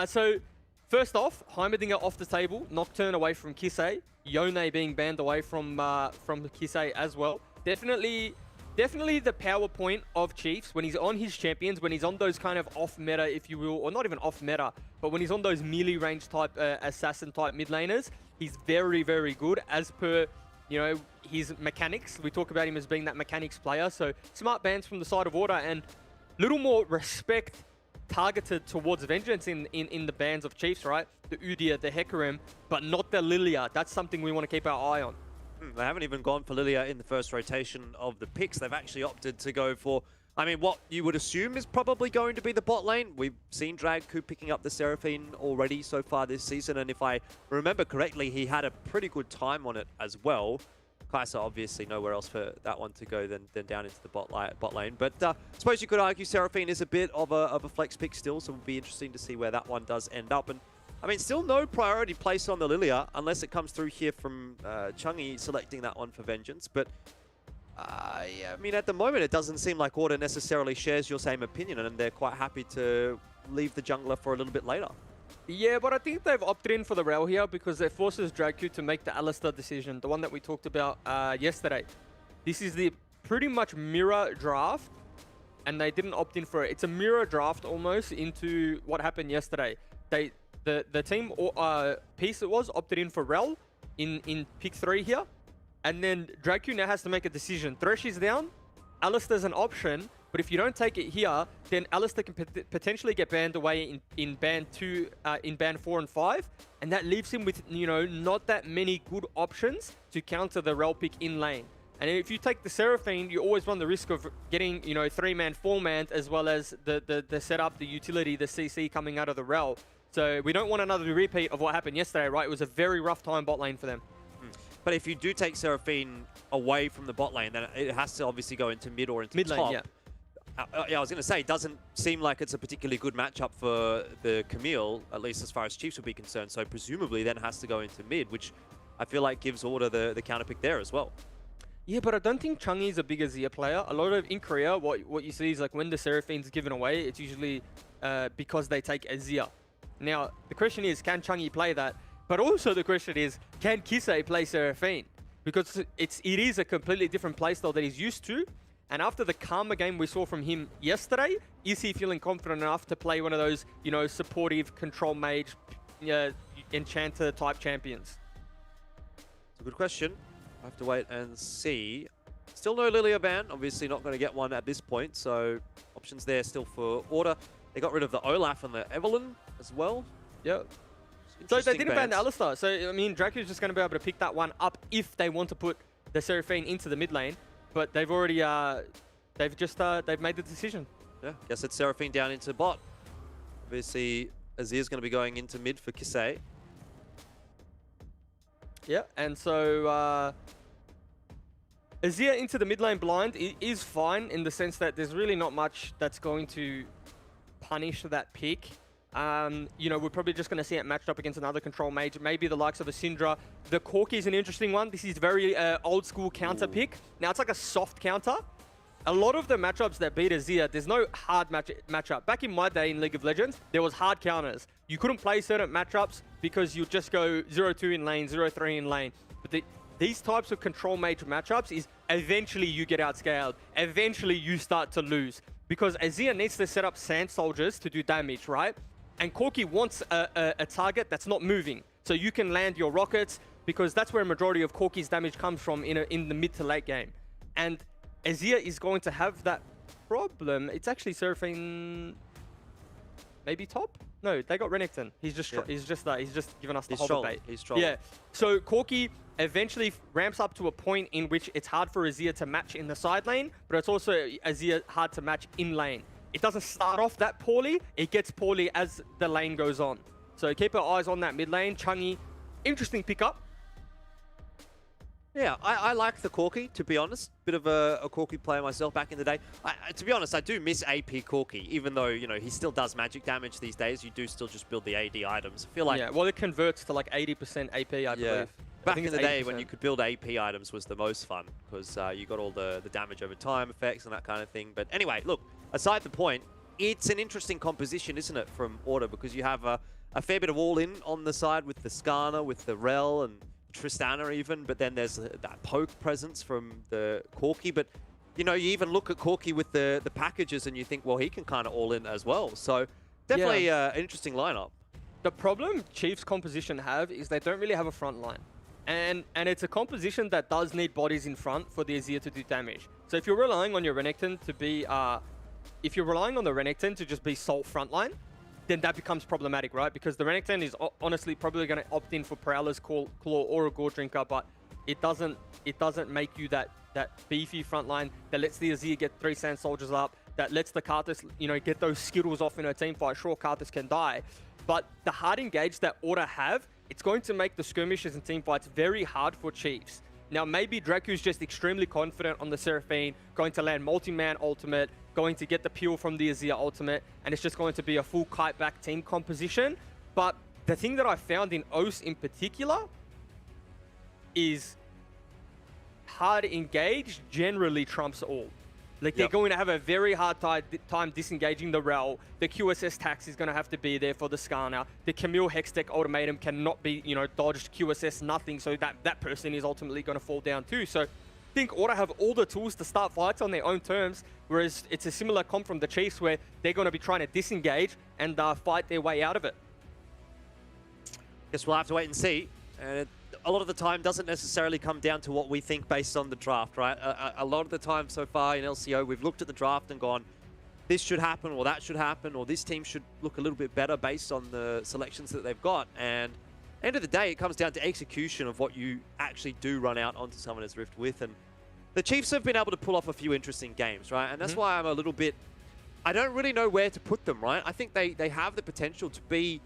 So, first off, Heimerdinger off the table, Nocturne away from Kisei, Yone being banned away from Kisei as well. Definitely the power point of Chiefs when he's on his champions, when he's on those kind of off-meta, if you will, or not even off-meta, but when he's on those melee range type, assassin-type mid laners, he's very, very good as per, you know, his mechanics. We talk about him as being that mechanics player, so smart bans from the side of Order and little more respect targeted towards Vengeance in the bans of Chiefs, right? The Udyr, the Hecarim, but not the Lilia. That's something we want to keep our eye on. They haven't even gone for Lilia in the first rotation of the picks. They've actually opted to go for, I mean, what you would assume is probably going to be the bot lane. We've seen Dragku picking up the Seraphine already so far this season, and if I remember correctly, he had a pretty good time on it as well. Kai'Sa obviously nowhere else for that one to go than down into the bot lane. But I suppose you could argue Seraphine is a bit of a flex pick still, so it would be interesting to see where that one does end up. And I mean, still no priority placed on the Lilia, unless it comes through here from Chungi selecting that one for Vengeance. But yeah, I mean, at the moment, it doesn't seem like Order necessarily shares your same opinion, and they're quite happy to leave the jungler for a little bit later. Yeah, but I think they've opted in for the Rel here because it forces Dragku to make the Alistar decision, the one that we talked about yesterday. This is the pretty much mirror draft, and they didn't opt in for it. It's a mirror draft almost into what happened yesterday. The team, Peace it was, opted in for Rel in pick 3 here, and then Dragku now has to make a decision. Thresh is down, Alistar's an option, but if you don't take it here, then Alistar can potentially get banned away in ban 2, in ban 4 and 5, and that leaves him with, you know, not that many good options to counter the Rel pick in lane. And if you take the Seraphine, you always run the risk of getting, you know, 3-man, 4-man, as well as the setup, the utility, the CC coming out of the Rel. So we don't want another repeat of what happened yesterday, right? It was a very rough time bot lane for them. But if you do take Seraphine away from the bot lane, then it has to obviously go into mid or into Mid lane, top. yeah. Yeah, I was going to say, it doesn't seem like it's a particularly good matchup for the Camille, at least as far as Chiefs would be concerned. So presumably then has to go into mid, which I feel like gives Order the counter pick there as well. Yeah, but I don't think Chungi is a big Azir player. A lot of, in Korea, what you see is like when the Seraphine's given away, it's usually because they take Azir. Now, the question is, can Chungi play that? But also the question is, can Kisei play Seraphine? Because it is a completely different playstyle that he's used to. And after the Karma game we saw from him yesterday, is he feeling confident enough to play one of those, you know, supportive control mage, enchanter type champions? It's a good question. I have to wait and see. Still no Lilia ban. Obviously not going to get one at this point. So options there still for Order. They got rid of the Olaf and the Evelyn as well. Yeah. So they didn't ban the Alistar. So, I mean, Dracu's just going to be able to pick that one up if they want to put the Seraphine into the mid lane. but they've already they've made the decision. Yeah, guess it's Seraphine down into bot. Obviously, Azir's going to be going into mid for Kisei. Yeah, and so Azir into the mid lane blind is fine in the sense that there's really not much that's going to punish that pick. You know, we're probably just going to see it matched up against another control mage, maybe the likes of a Syndra. The Corki is an interesting one. This is very old school counter pick. Now, it's like a soft counter. A lot of the matchups that beat Azir, there's no hard matchup. Back in my day in League of Legends, there was hard counters. You couldn't play certain matchups because you'd just go 0-2 in lane, 0-3 in lane. But these types of control mage matchups is eventually you get outscaled. Eventually you start to lose. Because Azir needs to set up Sand Soldiers to do damage, right? And Corki wants a target that's not moving. So you can land your rockets because that's where a majority of Corki's damage comes from in the mid to late game. And Azir is going to have that problem. It's actually Seraphine maybe top? No, they got Renekton. He's just giving us the whole debate. He's strong. Yeah. So Corki eventually ramps up to a point in which it's hard for Azir to match in the side lane, but it's also Azir hard to match in lane. It doesn't start off that poorly. It gets poorly as the lane goes on. So keep our eyes on that mid lane. Chang'e, interesting pickup. Yeah, I like the Corki, to be honest. Bit of a Corki player myself back in the day. To be honest, I do miss AP Corki, even though, you know, he still does magic damage these days. You do still just build the AD items. I feel like... Yeah, well, it converts to like 80% AP, I believe. Back in the day when you could build AP items was the most fun, because you got all the damage over time effects and that kind of thing. But anyway, look, aside the point, it's an interesting composition, isn't it, from Order, because you have a fair bit of all-in on the side with the Skarner, with the Rel, and Tristana even, but then there's that poke presence from the Corki. But, you know, you even look at Corki with the packages and you think, well, he can kind of all in as well. So definitely an interesting lineup. The problem Chiefs composition have is they don't really have a front line. And it's a composition that does need bodies in front for the Azir to do damage. So if you're relying on your Renekton to be, if you're relying on the Renekton to just be sole frontline, then that becomes problematic, right? Because the Renekton is honestly probably going to opt in for Prowler's Claw or a Gore Drinker, but it doesn't make you that beefy frontline that lets the Azir get 3 Sand Soldiers up, that lets the Karthus, you know, get those Skittles off in a team fight. Sure, Karthus can die, but the hard engage that Order have, it's going to make the skirmishes and team fights very hard for Chiefs. Now, maybe Draku's just extremely confident on the Seraphine, going to land multi-man ultimate, going to get the peel from the Azir ultimate, and it's just going to be a full kite back team composition. But the thing that I found in OS in particular is hard engage generally trumps all. Like, they're going to have a very hard time disengaging the Rel. The QSS tax is going to have to be there for the Skarner. The Camille Hextech ultimatum cannot be, you know, dodged, QSS nothing, so that person is ultimately going to fall down too. So I think Order have all the tools to start fights on their own terms, whereas it's a similar comp from the Chiefs where they're going to be trying to disengage and fight their way out of it. Guess we'll have to wait and see. And a lot of the time doesn't necessarily come down to what we think based on the draft, right? A lot of the time so far in LCO, we've looked at the draft and gone, this should happen, or that should happen, or this team should look a little bit better based on the selections that they've got. And end of the day, it comes down to execution of what you actually do run out onto Summoner's Rift with. And the Chiefs have been able to pull off a few interesting games, right? And that's why I'm a little bit... I don't really know where to put them, right? I think they have the potential to be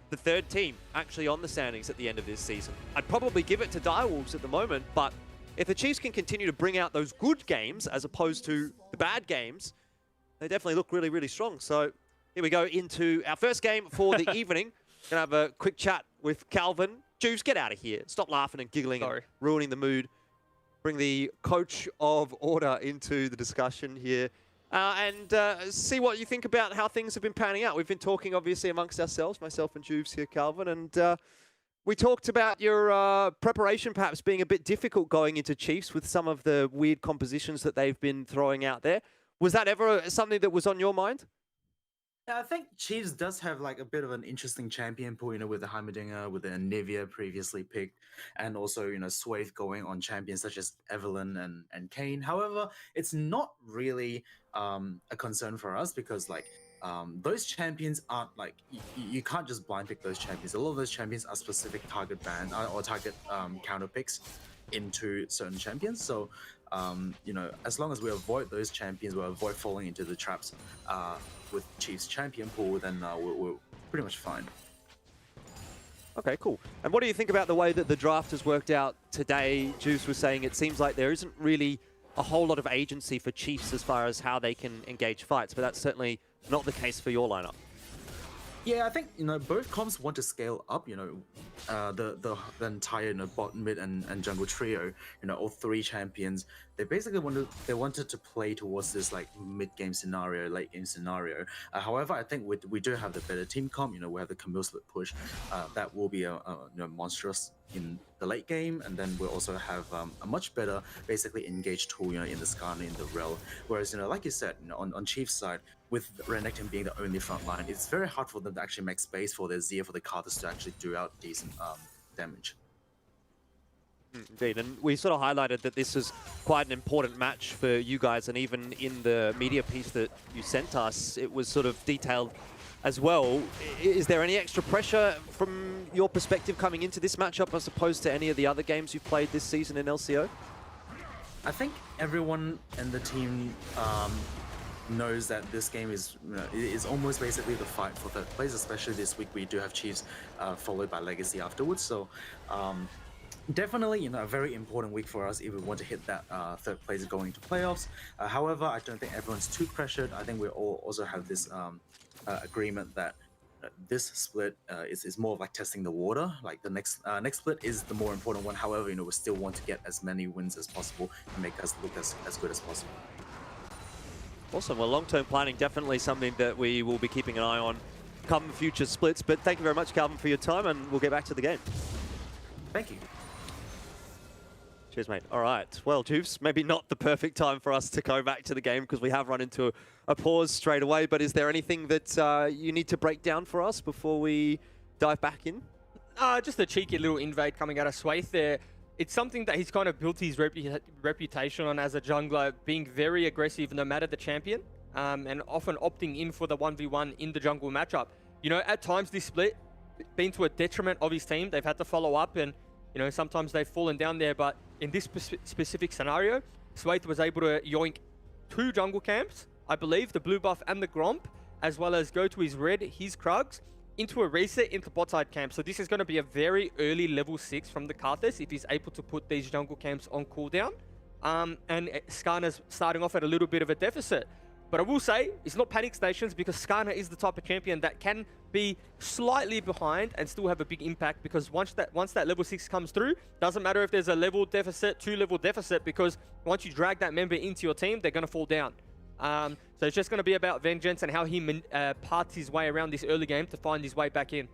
the third team actually on the standings at the end of this season. I'd probably give it to Direwolves at the moment, but if the Chiefs can continue to bring out those good games as opposed to the bad games, they definitely look really, really strong. So here we go into our first game for the evening. Gonna have a quick chat with Calvin. Juice, get out of here. Stop laughing and giggling and ruining the mood. Bring the coach of Order into the discussion here. And see what you think about how things have been panning out. We've been talking, obviously, amongst ourselves, myself and Juves here, Calvin, and we talked about your preparation perhaps being a bit difficult going into Chiefs with some of the weird compositions that they've been throwing out there. Was that ever something that was on your mind? Yeah, I think Chiefs does have like a bit of an interesting champion pool, you know, with the Heimerdinger, with the Nivea previously picked, and also, you know, Swathe going on champions such as Evelyn and Kane. However, it's not really a concern for us because like those champions aren't like, you can't just blind pick those champions. A lot of those champions are specific target ban or target counter picks into certain champions. So You know, as long as we avoid those champions, we avoid falling into the traps with Chiefs champion pool, then we're pretty much fine. Okay, cool. And what do you think about the way that the draft has worked out today? Juice was saying it seems like there isn't really a whole lot of agency for Chiefs as far as how they can engage fights, but that's certainly not the case for your lineup. Yeah, I think, you know, both comps want to scale up, you know, the entire, you know, bot, mid, and jungle trio, you know, all three champions. They basically wanted to play towards this like mid-game scenario, late-game scenario. However, I think we do have the better team comp. You know, we have the Camille split push. That will be you know, monstrous in the late game, and then we'll also have a much better, basically engaged tool, you know, in the Skarner, in the Rel. Whereas, you know, like you said, you know, on Chief's side, with Renekton being the only front line, it's very hard for them to actually make space for their Zia, for the Karthus to actually do out decent damage. Indeed, and we sort of highlighted that this was quite an important match for you guys, and even in the media piece that you sent us, it was sort of detailed as well. Is there any extra pressure from your perspective coming into this matchup as opposed to any of the other games you've played this season in LCO? I think everyone in the team knows that this game is, you know, is almost basically the fight for third place, especially this week we do have Chiefs followed by Legacy afterwards. So definitely, you know, a very important week for us if we want to hit that third place going into playoffs. However, I don't think everyone's too pressured. I think we all also have this agreement that this split is more of like testing the water. Like the next split is the more important one. However, you know, we still want to get as many wins as possible and make us look as good as possible. Awesome. Well, long-term planning, definitely something that we will be keeping an eye on come future splits. But thank you very much, Calvin, for your time, and we'll get back to the game. Thank you. Cheers, mate. All right. Well, Juice, maybe not the perfect time for us to go back to the game because we have run into a pause straight away. But is there anything that you need to break down for us before we dive back in? Just a cheeky little invade coming out of Swaith there. It's something that he's kind of built his reputation on as a jungler, being very aggressive no matter the champion, and often opting in for the 1v1 in the jungle matchup. You know, at times this split been to a detriment of his team. They've had to follow up, and you know, sometimes they've fallen down there. But in this specific scenario, Swaith was able to yoink 2 jungle camps, I believe, the blue buff and the Gromp, as well as go to his red, his Krugs, into a reset into bot side camp. So this is going to be a very early level 6 from the Karthus if he's able to put these jungle camps on cooldown. And Skarner's starting off at a little bit of a deficit. But I will say, it's not panic stations, because Skarner is the type of champion that can be slightly behind and still have a big impact, because once that level 6 comes through, doesn't matter if there's a level deficit, 2-level deficit, because once you drag that member into your team, they're going to fall down. So it's just going to be about vengeance and how he parts his way around this early game to find his way back in.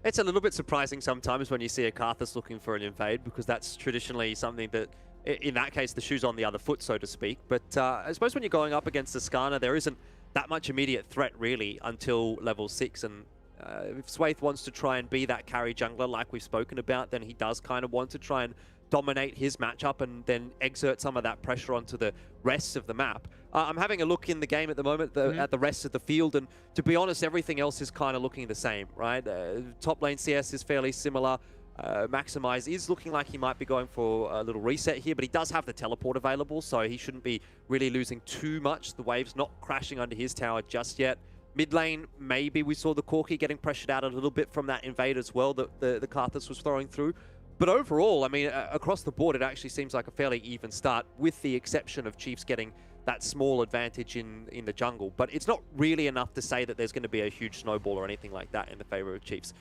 It's a little bit surprising sometimes when you see a Karthus looking for an invade, because that's traditionally something that, in that case, the shoe's on the other foot, so to speak. But I suppose when you're going up against the Skarner, there isn't that much immediate threat, really, until level 6. And if Swaith wants to try and be that carry jungler like we've spoken about, then he does kind of want to try and dominate his matchup and then exert some of that pressure onto the rest of the map. I'm having a look in the game at the moment at the rest of the field, and to be honest, everything else is kind of looking the same, right? Top lane CS is fairly similar. Maximize is looking like he might be going for a little reset here, but he does have the teleport available, so he shouldn't be really losing too much. The wave's not crashing under his tower just yet. Mid lane, maybe we saw the Corki getting pressured out a little bit from that invade as well that the Karthus was throwing through. But overall, I mean, across the board, it actually seems like a fairly even start, with the exception of Chiefs getting that small advantage in the jungle. But it's not really enough to say that there's going to be a huge snowball or anything like that in the favor of Chiefs.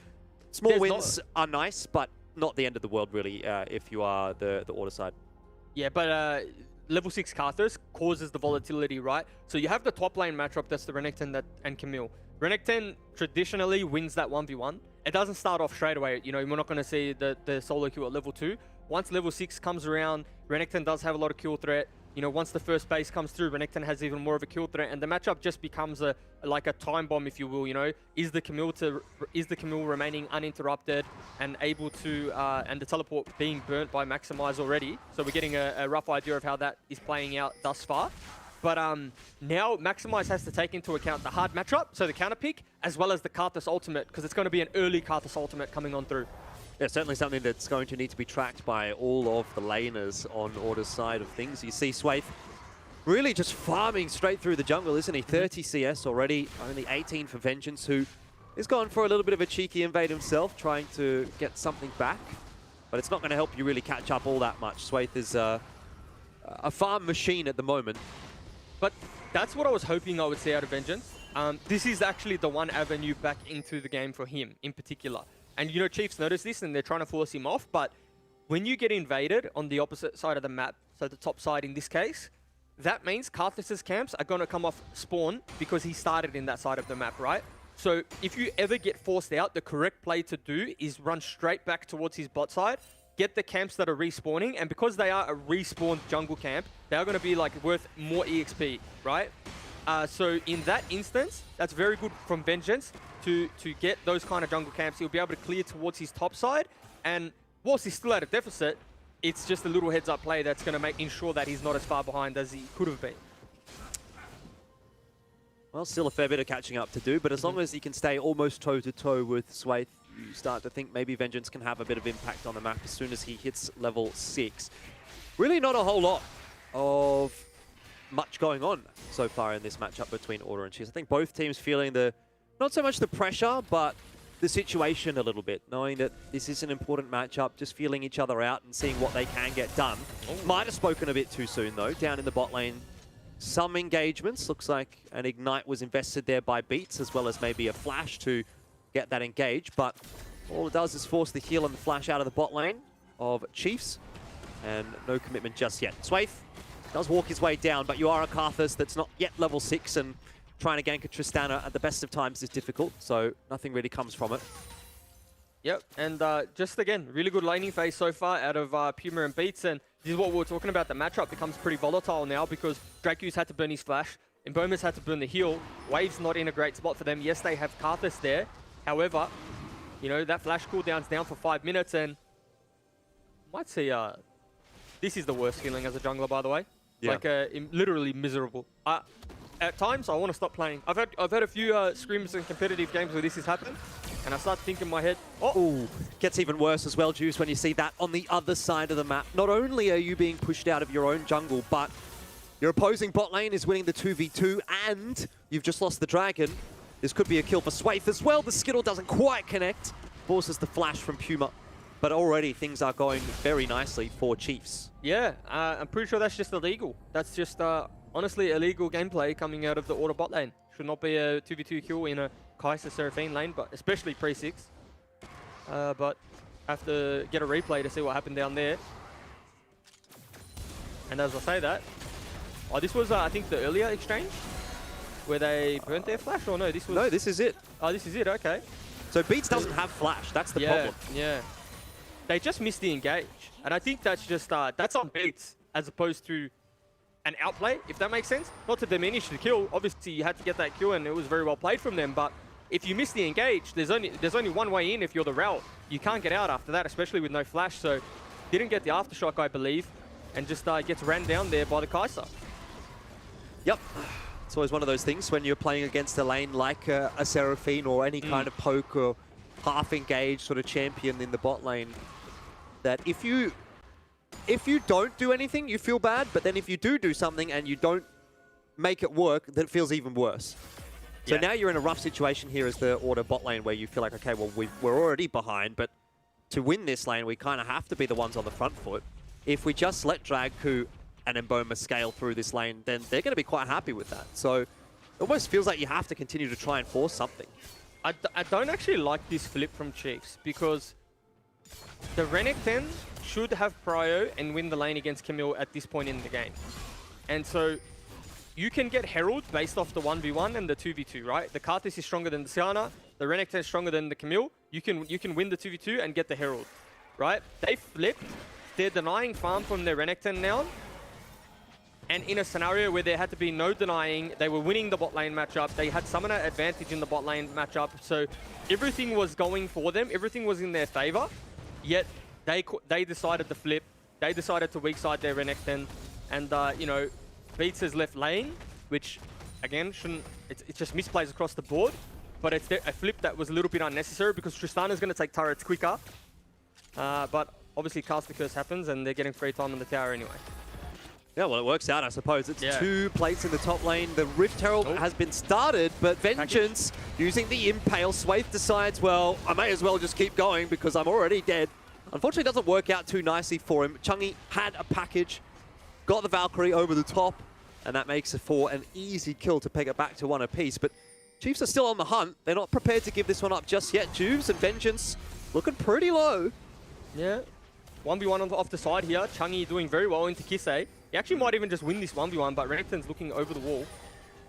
Small wins are nice, but not the end of the world, really, if you are the order side. Yeah, but level 6 Karthus causes the volatility, right? So you have the top lane matchup, that's the Renekton and Camille. Renekton traditionally wins that 1v1. It doesn't start off straight away. You know, we're not going to see the solo queue at level 2. Once level 6 comes around, Renekton does have a lot of kill threat. You know, once the first base comes through, Renekton has even more of a kill threat, and the matchup just becomes like a time bomb, if you will. You know, is the Camille remaining uninterrupted and able to, and the teleport being burnt by Maximize already? So we're getting a rough idea of how that is playing out thus far. But now Maximize has to take into account the hard matchup, so the counter pick, as well as the Karthus ultimate, because it's going to be an early Karthus ultimate coming on through. Yeah, certainly something that's going to need to be tracked by all of the laners on Order's side of things. You see Swaith really just farming straight through the jungle, isn't he? 30 CS already, only 18 for Vengeance, who is going for a little bit of a cheeky invade himself, trying to get something back. But it's not going to help you really catch up all that much. Swaith is a farm machine at the moment. But that's what I was hoping I would see out of Vengeance. This is actually the one avenue back into the game for him in particular. And you know, Chiefs notice this and they're trying to force him off, but when you get invaded on the opposite side of the map, so the top side in this case, that means Karthus's camps are going to come off spawn because he started in that side of the map, right? So if you ever get forced out, the correct play to do is run straight back towards his bot side, get the camps that are respawning, and because they are a respawned jungle camp, they are going to be like worth more EXP, right? So in that instance, that's very good from Vengeance to get those kind of jungle camps. He'll be able to clear towards his top side, and whilst he's still at a deficit, it's just a little heads-up play that's going to ensure that he's not as far behind as he could have been. Well, still a fair bit of catching up to do, but as long as he can stay almost toe-to-toe with Swaith, you start to think maybe Vengeance can have a bit of impact on the map as soon as he hits level 6. Really not a whole lot of much going on so far in this matchup between Order and Chiefs. I think both teams feeling not so much the pressure, but the situation a little bit, knowing that this is an important matchup, just feeling each other out and seeing what they can get done. Might have spoken a bit too soon, though, down in the bot lane. Some engagements. Looks like an Ignite was invested there by Beats, as well as maybe a Flash to get that engaged. But all it does is force the heal and the Flash out of the bot lane of Chiefs. And no commitment just yet. Swaith does walk his way down, but you are a Karthus that's not yet level 6, and trying to gank a Tristana at the best of times is difficult, so nothing really comes from it. Yep, and just again, really good laning phase so far out of Puma and Beats, and this is what we were talking about. The matchup becomes pretty volatile now because Dracu's had to burn his flash, Mboma's had to burn the heal, Wave's not in a great spot for them. Yes, they have Karthus there, however, you know, that flash cooldown's down for 5 minutes, and might see, this is the worst feeling as a jungler, by the way. Yeah. Like, literally miserable. At times, I want to stop playing. I've had a few scrims and competitive games where this has happened, and I start thinking in my head, oh, gets even worse as well, Juice, when you see that on the other side of the map. Not only are you being pushed out of your own jungle, but your opposing bot lane is winning the 2v2, and you've just lost the dragon. This could be a kill for Swaith as well. The Skittle doesn't quite connect, forces the flash from Puma. But already things are going very nicely for Chiefs. Yeah, I'm pretty sure that's just illegal. That's just honestly illegal gameplay coming out of the Order bot lane. Should not be a 2v2 kill in a Kai'Sa Seraphine lane, but especially pre-6. But have to get a replay to see what happened down there. And as I say that, this was I think the earlier exchange where they burnt their flash, or no? This was. No, this is it. Oh, this is it. Okay. So Beats doesn't have flash. That's the problem. Yeah. They just missed the engage, and I think that's just that's on Beats as opposed to an outplay, if that makes sense. Not to diminish the kill. Obviously, you had to get that kill, and it was very well played from them. But if you miss the engage, there's only one way in if you're the route. You can't get out after that, especially with no flash. So didn't get the aftershock, I believe, and just gets ran down there by the Kai'Sa. Yep. It's always one of those things when you're playing against a lane like a Seraphine or any kind of poke or half engaged sort of champion in the bot lane, that if you don't do anything, you feel bad, but then if you do something and you don't make it work, then it feels even worse. So now you're in a rough situation here as the Order bot lane where you feel like, okay, well, we're already behind, but to win this lane, we kind of have to be the ones on the front foot. If we just let Dragku and Mboma scale through this lane, then they're going to be quite happy with that. So it almost feels like you have to continue to try and force something. I don't actually like this flip from Chiefs because the Renekton should have prio and win the lane against Camille at this point in the game. And so you can get Herald based off the 1v1 and the 2v2, right? The Karthus is stronger than the Siana, the Renekton is stronger than the Camille. You can win the 2v2 and get the Herald, right? They flipped. They're denying farm from their Renekton now. And in a scenario where there had to be no denying, they were winning the bot lane matchup. They had summoner advantage in the bot lane matchup. So everything was going for them. Everything was in their favor. Yet they decided to flip. They decided to weak side their Renekton. And, you know, Beats has left lane, which, again, shouldn't... It's just misplays across the board. But it's a flip that was a little bit unnecessary because Tristana's going to take turrets quicker. But obviously Caster Curse happens and they're getting free time on the tower anyway. Yeah, well, it works out, I suppose. It's Yeah. 2 plates in the top lane. The Rift Herald has been started, but Vengeance using the Impale. Swaith decides, well, I may as well just keep going because I'm already dead. Unfortunately, it doesn't work out too nicely for him. Chungy had a package, got the Valkyrie over the top, and that makes it for an easy kill to peg it back to 1 apiece. But Chiefs are still on the hunt. They're not prepared to give this one up just yet. Juves and Vengeance looking pretty low. Yeah. 1v1 off the side here. Chungy doing very well into Kisei. He actually might even just win this 1v1, but Renekton's looking over the wall.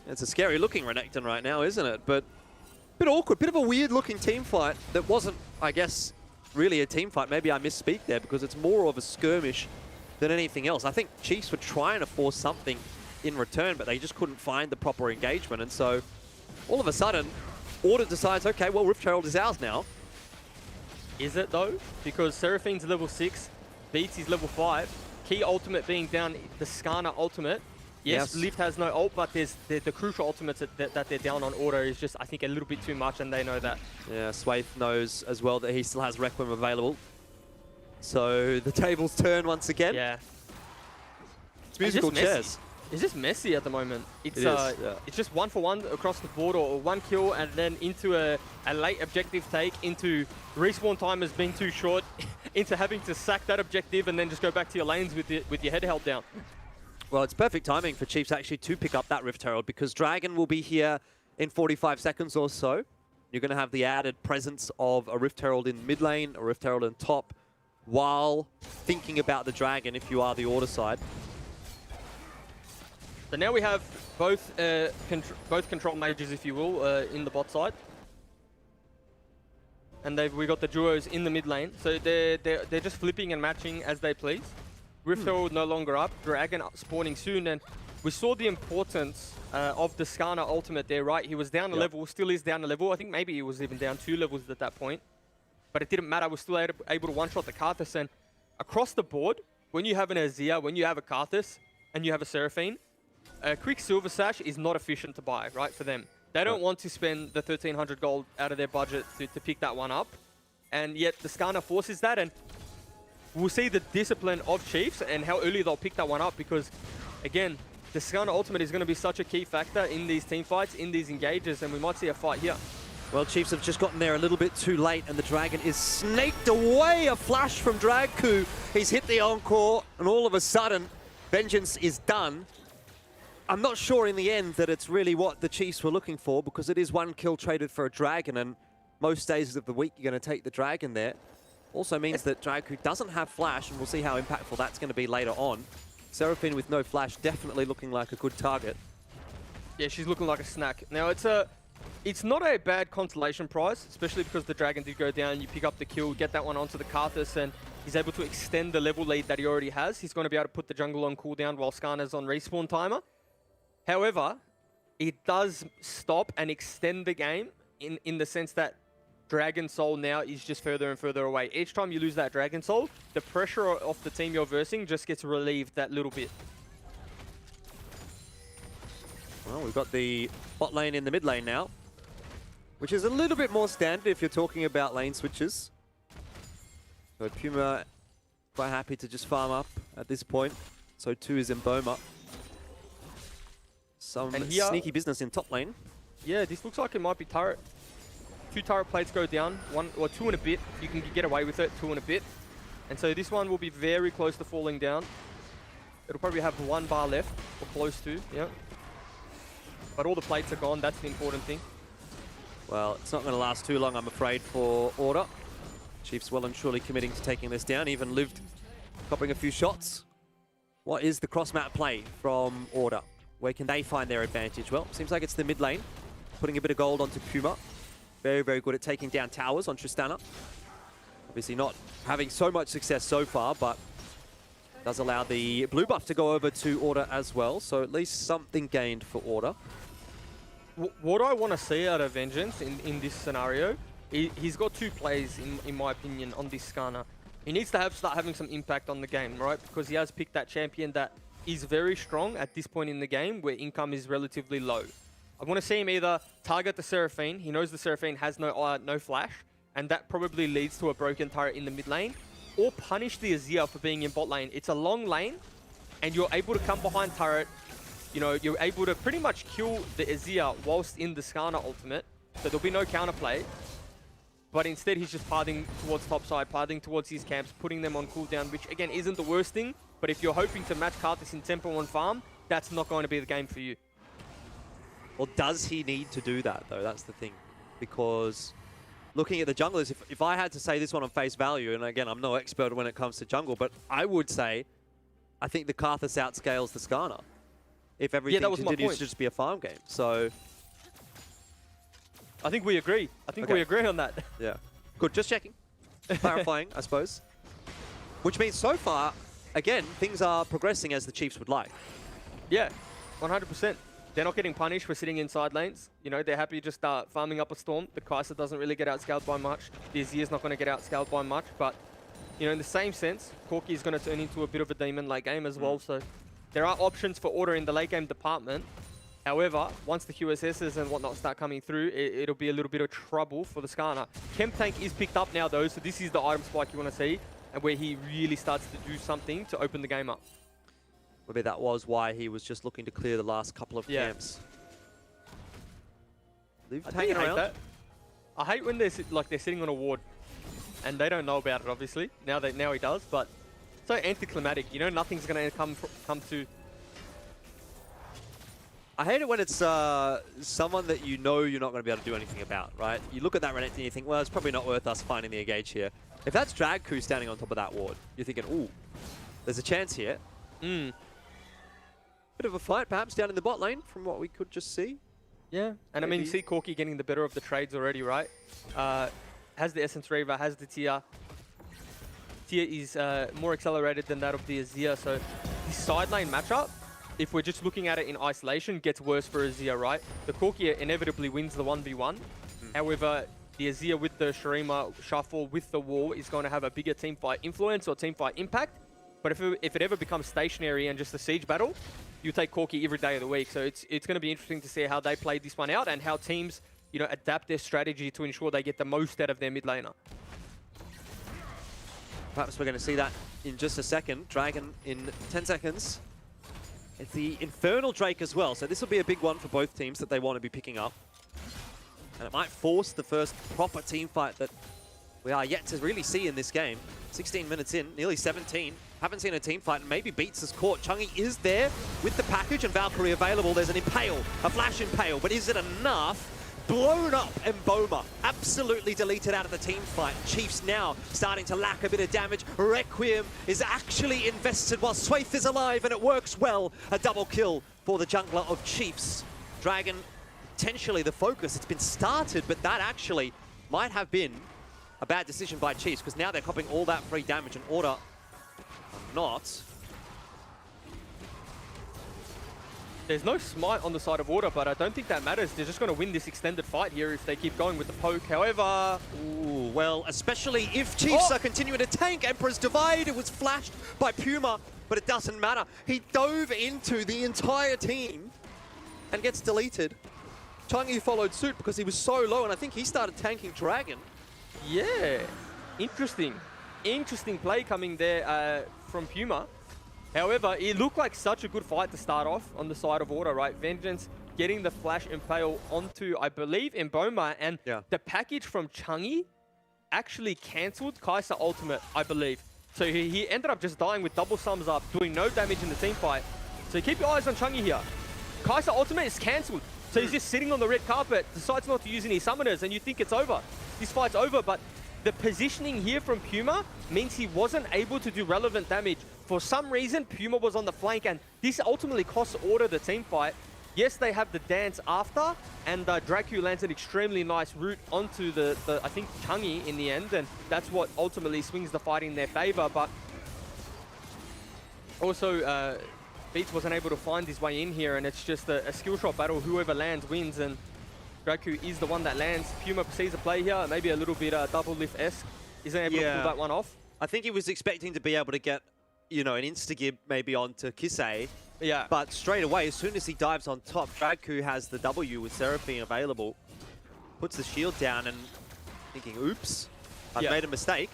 It's a scary looking Renekton right now, isn't it? But a bit awkward, bit of a weird looking team fight that wasn't, I guess, really a team fight. Maybe I misspeak there because it's more of a skirmish than anything else. I think Chiefs were trying to force something in return, but they just couldn't find the proper engagement. And so all of a sudden, Order decides, okay, well, Rift Herald is ours now. Is it though? Because Seraphine's level 6, Beats is level 5. Key ultimate being down, the Skarner ultimate. Yes, Lift has no ult, but there's the crucial ultimates that they're down on Order is just, I think, a little bit too much, and they know that. Yeah, Swaith knows as well that he still has Requiem available. So the tables turn once again. Yeah. It's musical chairs. It's just messy at the moment. It's yeah. it's just 1-for-1 across the board, or 1 kill, and then into a late objective take, into respawn timers being too short, into having to sack that objective and then just go back to your lanes with your head held down. Well, it's perfect timing for Chiefs actually to pick up that Rift Herald because Dragon will be here in 45 seconds or so. You're going to have the added presence of a Rift Herald in mid lane, a Rift Herald in top, while thinking about the Dragon if you are the Order side. So now we have both control mages, if you will, in the bot side. And we got the duos in the mid lane. So they're just flipping and matching as they please. Rift Herald no longer up, Dragon spawning soon, and we saw the importance of the Skarner ultimate there, right? He was down a level, still is down a level. I think maybe he was even down 2 levels at that point. But it didn't matter, we're still able to one-shot the Karthus, and across the board, when you have an Azir, when you have a Karthus, and you have a Seraphine, a quick Silver Sash is not efficient to buy, right, for them. They don't want to spend the 1,300 gold out of their budget to pick that one up, and yet the Skarner forces that, and we'll see the discipline of Chiefs and how early they'll pick that one up because, again, the Skarner ultimate is going to be such a key factor in these team fights, in these engages, and we might see a fight here. Well, Chiefs have just gotten there a little bit too late, and the Dragon is snaked away. A flash from Dragku. He's hit the Encore, and all of a sudden, Vengeance is done. I'm not sure in the end that it's really what the Chiefs were looking for because it is 1 kill traded for a Dragon, and most days of the week you're going to take the Dragon there. Also means that Dragku doesn't have flash, and we'll see how impactful that's going to be later on. Seraphine with no flash definitely looking like a good target. Yeah, she's looking like a snack. Now, it's not a bad consolation prize, especially because the Dragon did go down. You pick up the kill, get that one onto the Karthus, and he's able to extend the level lead that he already has. He's going to be able to put the jungle on cooldown while Skarner's on respawn timer. However, it does stop and extend the game in the sense that Dragon Soul now is just further and further away. Each time you lose that Dragon Soul, the pressure of the team you're versing just gets relieved that little bit. Well, we've got the bot lane in the mid lane now, which is a little bit more standard if you're talking about lane switches. So Puma quite happy to just farm up at this point. So too is Mboma. Some sneaky business in top lane. Yeah, this looks like it might be turret. 2 turret plates go down, 1 or 2 and a bit. You can get away with it, 2 and a bit. And so this one will be very close to falling down. It'll probably have 1 bar left, or close to, yeah. But all the plates are gone, that's the important thing. Well, it's not going to last too long, I'm afraid, for Order. Chiefs well and truly committing to taking this down, even lived copping a few shots. What is the cross-map play from Order? Where can they find their advantage? Well, seems like it's the mid lane, putting a bit of gold onto Puma. Very, very good at taking down towers on Tristana. Obviously not having so much success so far, but does allow the blue buff to go over to Order as well. So at least something gained for Order. What I want to see out of Vengeance in this scenario, he's got 2 plays, in my opinion, on this Skarner. He needs to start having some impact on the game, right? Because he has picked that champion that is very strong at this point in the game where income is relatively low. I want to see him either target the Seraphine. He knows the Seraphine has no flash, and that probably leads to a broken turret in the mid lane. or punish the Azir for being in bot lane. It's a long lane, and you're able to come behind turret. You know, you're able to pretty much kill the Azir whilst in the Skarner ultimate, so there'll be no counterplay. But instead, he's just pathing towards topside, pathing towards his camps, putting them on cooldown, which again isn't the worst thing. But if you're hoping to match Karthus in tempo on farm, that's not going to be the game for you. Well, does he need to do that, though? That's the thing. Because looking at the junglers, if I had to say this one on face value, and again, I'm no expert when it comes to jungle, but I would say I think the Karthus outscales the Skarner if everything continues to just be a farm game. So I think we agree. I think we agree on that. Yeah. Good. Just checking. Clarifying, I suppose. Which means so far, again, things are progressing as the Chiefs would like. Yeah, 100%. They're not getting punished for sitting inside lanes. You know, they're happy just farming up a Storm. The Kai'Sa doesn't really get outscaled by much. The Azir's not going to get outscaled by much. But, you know, in the same sense, Corki is going to turn into a bit of a demon late game as well. So there are options for order in the late game department. However, once the QSSs and whatnot start coming through, it'll be a little bit of trouble for the Skarner. Chem Tank is picked up now, though, so this is the item spike you want to see, and where he really starts to do something to open the game up. Maybe that was why he was just looking to clear the last couple of camps. I hate that. I hate when they're sitting on a ward, and they don't know about it. Obviously, now he does, but so anticlimactic. You know, nothing's going to come to. I hate it when it's someone that you know you're not going to be able to do anything about, right? You look at that Renekton and you think, well, it's probably not worth us finding the engage here. If that's Dragku standing on top of that ward, you're thinking, ooh, there's a chance here. Bit of a fight, perhaps, down in the bot lane from what we could just see. Yeah, and I mean, you see Corki getting the better of the trades already, right? Has the Essence Reaver, has the Tia. Tia is more accelerated than that of the Azir, so this side lane matchup, if we're just looking at it in isolation, gets worse for Azir, right? The Corki inevitably wins the 1v1. However, the Azir with the Shurima shuffle with the wall is going to have a bigger teamfight influence or teamfight impact. But if it ever becomes stationary and just a siege battle, you take Corki every day of the week. So it's going to be interesting to see how they play this one out and how teams, you know, adapt their strategy to ensure they get the most out of their mid laner. Perhaps we're going to see that in just a second. Dragon in 10 seconds. It's the Infernal Drake as well, so this will be a big one for both teams that they want to be picking up. And it might force the first proper team fight that we are yet to really see in this game. 16 minutes in, nearly 17. Haven't seen a team fight, and maybe Beats is caught. Chungy is there with the package and Valkyrie available. There's an Impale, a Flash Impale, but is it enough? Blown up Mboma, absolutely deleted out of the team fight. Chiefs now starting to lack a bit of damage. Requiem is actually invested while Swaith is alive, and it works well. A double kill for the jungler of Chiefs. Dragon, potentially the focus. It's been started, but that actually might have been a bad decision by Chiefs, because now they're copying all that free damage and Order not. There's no smite on the side of Order, but I don't think that matters. They're just going to win this extended fight here if they keep going with the poke. However... Ooh, well, especially if Chiefs are continuing to tank. Emperor's Divide, it was flashed by Puma, but it doesn't matter. He dove into the entire team and gets deleted. Changi followed suit because he was so low, and I think he started tanking Dragon. Yeah, interesting. Interesting play coming there from Puma. However, it looked like such a good fight to start off on the side of Order, right? Vengeance getting the Flash Impale onto, I believe, Mboma, and the package from Changi actually cancelled Kai'Sa ultimate, I believe. So he ended up just dying with double thumbs up, doing no damage in the team fight. So keep your eyes on Changi here. Kai'Sa ultimate is cancelled. So he's just sitting on the red carpet, decides not to use any summoners, and you think it's over. This fight's over, but the positioning here from Puma means he wasn't able to do relevant damage. For some reason, Puma was on the flank, and this ultimately costs Order the team fight. Yes, they have the dance after, and Dragku lands an extremely nice route onto the I think, Changi in the end, and that's what ultimately swings the fight in their favor. But also, Beats wasn't able to find his way in here, and it's just a skill shot battle. Whoever lands wins, and Dragku is the one that lands. Puma sees a play here, maybe a little bit double lift-esque. Isn't able to pull that one off. I think he was expecting to be able to get, you know, an insta-gib maybe onto Kisei. Yeah. But straight away, as soon as he dives on top, Dragku has the W with Seraphine available. Puts the shield down and thinking, oops, I've made a mistake.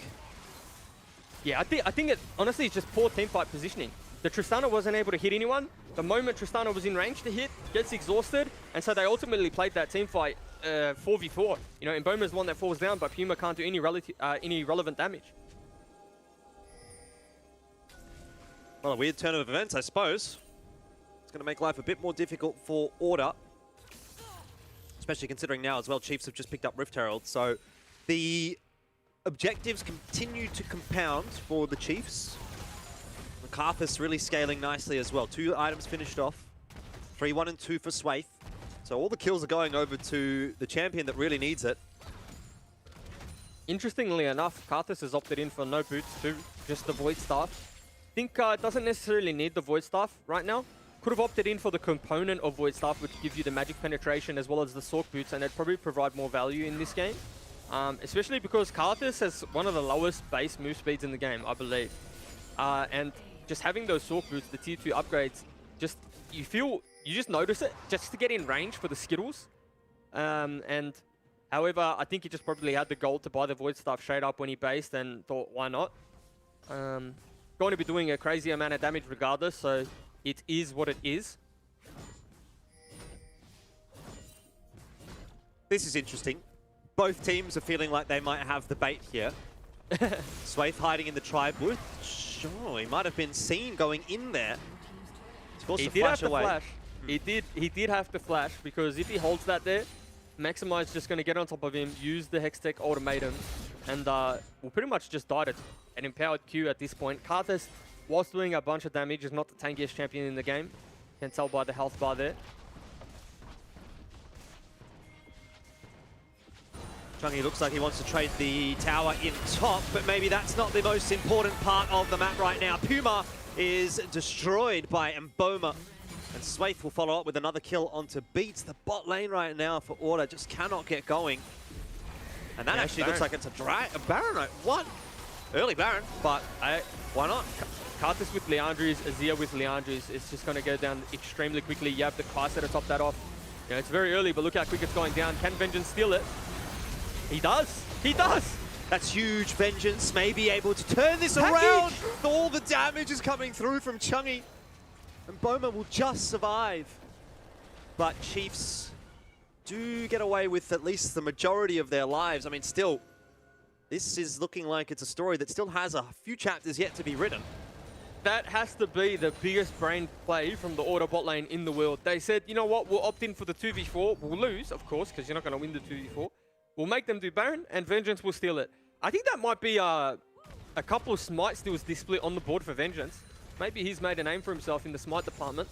Yeah, I think it honestly is just poor teamfight positioning. The Tristana wasn't able to hit anyone. The moment Tristana was in range to hit, gets exhausted, and so they ultimately played that teamfight 4v4. You know, Mboma's the one that falls down, but Puma can't do any relevant damage. Well, a weird turn of events, I suppose. It's going to make life a bit more difficult for Order. Especially considering now as well, Chiefs have just picked up Rift Herald. So the objectives continue to compound for the Chiefs. Karthus really scaling nicely as well. 2 items finished off. 3, 1, and 2 for Swaith. So all the kills are going over to the champion that really needs it. Interestingly enough, Karthus has opted in for no boots too, just the Void Staff. I think doesn't necessarily need the Void Staff right now. Could have opted in for the component of Void Staff, which gives you the magic penetration as well as the Sork boots, and it'd probably provide more value in this game. Especially because Karthus has one of the lowest base move speeds in the game, I believe. And just having those Sork boots, the tier 2 upgrades, just you just notice it just to get in range for the Skittles. And however, I think he just probably had the gold to buy the Void Staff straight up when he based and thought, why not? Going to be doing a crazy amount of damage regardless, so it is what it is. This is interesting. Both teams are feeling like they might have the bait here. Swaith hiding in the tribe wood. Sure, he might have been seen going in there. He did have to flash. He did have to flash, because if he holds that there, Maximize just going to get on top of him, use the Hextech ultimatum, and will pretty much just die to an empowered Q at this point. Karthus, whilst doing a bunch of damage, is not the tankiest champion in the game. Can tell by the health bar there. Chungy looks like he wants to trade the tower in top, but maybe that's not the most important part of the map right now. Puma is destroyed by Mboma, and Swaith will follow up with another kill onto Beats. The bot lane right now for Order just cannot get going. And that actually looks like it's a Baron, right? What? Early Baron, but why not? Karthus with Leandris, Azir with Leandris, it's just going to go down extremely quickly. You have the Kai'Sa to top that off. You know, it's very early, but look how quick it's going down. Can Vengeance steal it? He does! He does! That's huge. Vengeance may be able to turn this around. All the damage is coming through from Chungy. And Boma will just survive. But Chiefs do get away with at least the majority of their lives. I mean, still, this is looking like it's a story that still has a few chapters yet to be written. That has to be the biggest brain play from the Order bot lane in the world. They said, you know what, we'll opt in for the 2v4. We'll lose, of course, because you're not going to win the 2v4. We'll make them do Baron, and Vengeance will steal it. I think that might be a couple of Smite steals this split on the board for Vengeance. Maybe he's made a name for himself in the Smite department.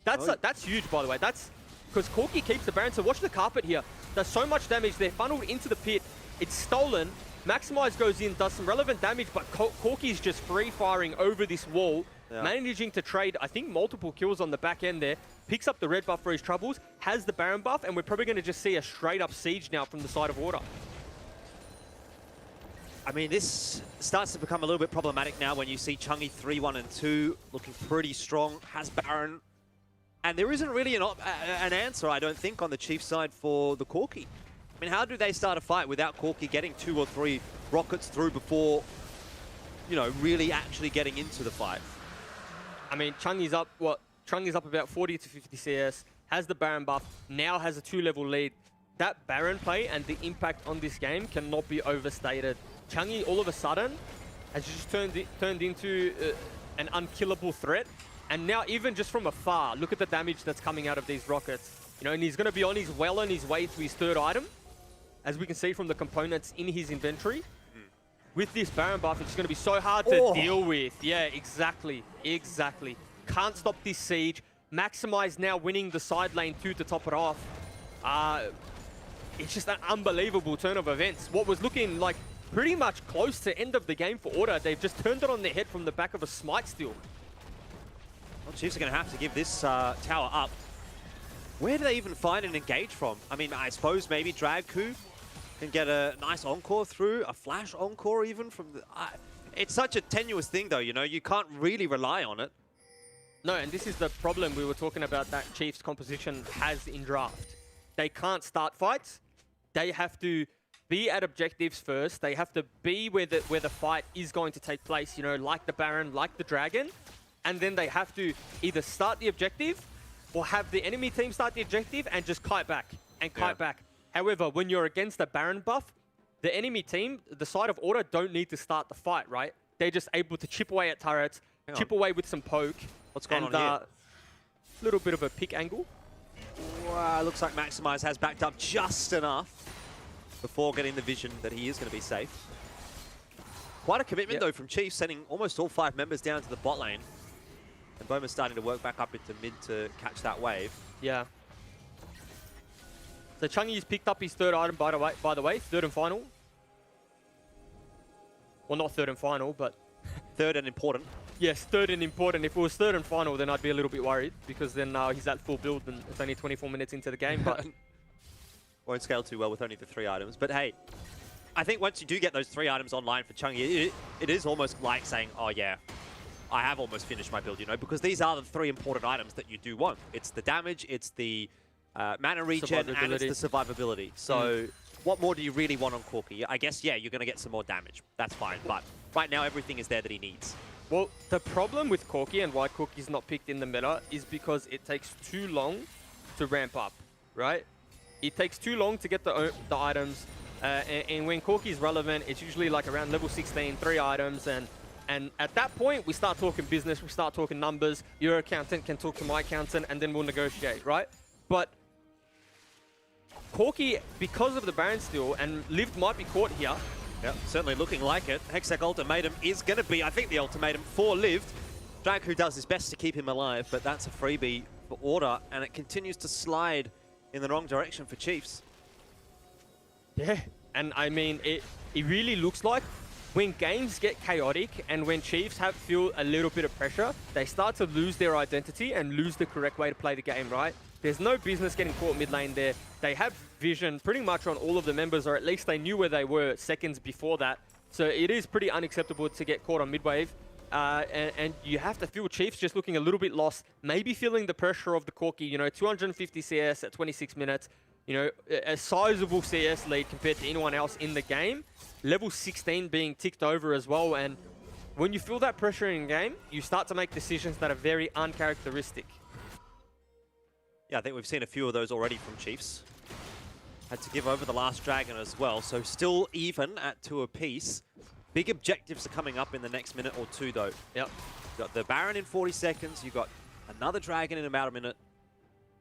That's huge, by the way. That's because Corki keeps the Baron. So watch the carpet here. Does so much damage. They're funneled into the pit. It's stolen. Maximize goes in, does some relevant damage, but Corki's just free-firing over this wall, managing to trade, I think, multiple kills on the back end there. Picks up the red buff for his troubles, has the Baron buff, and we're probably going to just see a straight-up siege now from the side of Order. I mean, this starts to become a little bit problematic now when you see Chungy 3, 1, and 2 looking pretty strong, has Baron. And there isn't really an answer, I don't think, on the Chiefs side for the Corki. I mean, how do they start a fight without Corki getting 2 or 3 rockets through before, you know, really actually getting into the fight? I mean, Chungy's up, Chungy's up about 40 to 50 CS, has the Baron buff, now has a 2-level lead. That Baron play and the impact on this game cannot be overstated. Chungy, all of a sudden, has just turned into an unkillable threat. And now, even just from afar, look at the damage that's coming out of these rockets. You know, and he's going to be on his way to his 3rd item, as we can see from the components in his inventory. With this Baron buff, it's going to be so hard to deal with. Yeah, exactly. Exactly. Can't stop this siege. Maximize now winning the side lane too to top it off. It's just an unbelievable turn of events. What was looking like pretty much close to end of the game for Order, they've just turned it on their head from the back of a Smite steal. Well, Chiefs are going to have to give this tower up. Where do they even find an engage from? I mean, I suppose maybe Dragku can get a nice encore through, a flash encore even from the... it's such a tenuous thing though, you know, you can't really rely on it. No, and this is the problem we were talking about that Chiefs composition has in draft. They can't start fights. They have to be at objectives first. They have to be where the fight is going to take place, you know, like the Baron, like the Dragon. And then they have to either start the objective or have the enemy team start the objective and just kite back and kite back. However, when you're against a Baron buff, the enemy team, the side of Order, don't need to start the fight, right? They're just able to chip away at turrets, chip away with some poke. What's going on here? A little bit of a pick angle. Wow, looks like Maximize has backed up just enough before getting the vision that he is going to be safe. Quite a commitment, though, from Chief, sending almost all 5 members down to the bot lane. And Boma's starting to work back up into mid to catch that wave. Yeah. So Chungy's picked up his 3rd item, by the way, 3rd and final. Well, not 3rd and final, but... 3rd and important. Yes, 3rd and important. If it was 3rd and final, then I'd be a little bit worried, because then he's at full build and it's only 24 minutes into the game, but... Won't scale too well with only the 3 items. But hey, I think once you do get those 3 items online for Chungy, it is almost like saying, oh yeah, I have almost finished my build, you know, because these are the 3 important items that you do want. It's the damage, it's the mana regen, and it's the survivability. So what more do you really want on Corki? I guess, yeah, you're going to get some more damage. That's fine. But right now, everything is there that he needs. Well, the problem with Corki and why Corki's not picked in the meta is because it takes too long to ramp up, right? It takes too long to get the items, and when Corki's relevant, it's usually like around level 16, 3 items, and at that point, we start talking business, we start talking numbers, your accountant can talk to my accountant, and then we'll negotiate, right? But Corki, because of the Baron steal, and Lived might be caught here. Yep, certainly looking like it. Hextech ultimatum is going to be, I think, the ultimatum for Lived. Drag, who does his best to keep him alive, but that's a freebie for Order, and it continues to slide in the wrong direction for Chiefs. Yeah, and I mean, it really looks like when games get chaotic and when Chiefs feel a little bit of pressure, they start to lose their identity and lose the correct way to play the game, right? There's no business getting caught mid lane there. They have vision pretty much on all of the members, or at least they knew where they were seconds before that. So it is pretty unacceptable to get caught on mid wave. And you have to feel Chiefs just looking a little bit lost, maybe feeling the pressure of the Corki, you know, 250 CS at 26 minutes, you know, a sizable CS lead compared to anyone else in the game. Level 16 being ticked over as well, and when you feel that pressure in game, you start to make decisions that are very uncharacteristic. Yeah, I think we've seen a few of those already from Chiefs. Had to give over the last Dragon as well, so still even at 2 apiece. Big objectives are coming up in the next minute or 2, though. Yep. You've got the Baron in 40 seconds. You've got another Dragon in about a minute.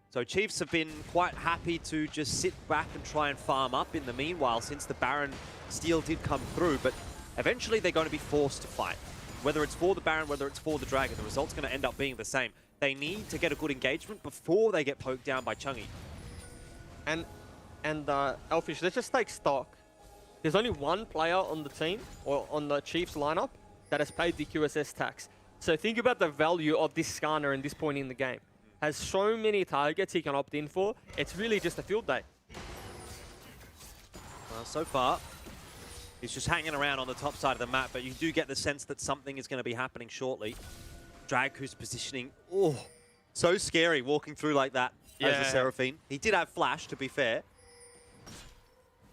So Chiefs have been quite happy to just sit back and try and farm up in the meanwhile, since the Baron steal did come through. But eventually they're going to be forced to fight. Whether it's for the Baron, whether it's for the Dragon, the result's going to end up being the same. They need to get a good engagement before they get poked down by Chungy. And Elfish, let's just take stock. There's only one player on the team, or on the Chiefs lineup, that has paid the QSS tax. So think about the value of this Skarner in this point in the game. Has so many targets he can opt in for. It's really just a field day. Well, so far, he's just hanging around on the top side of the map, but you do get the sense that something is going to be happening shortly. Drag, who's positioning, oh, so scary walking through like that as the Seraphine. He did have flash, to be fair.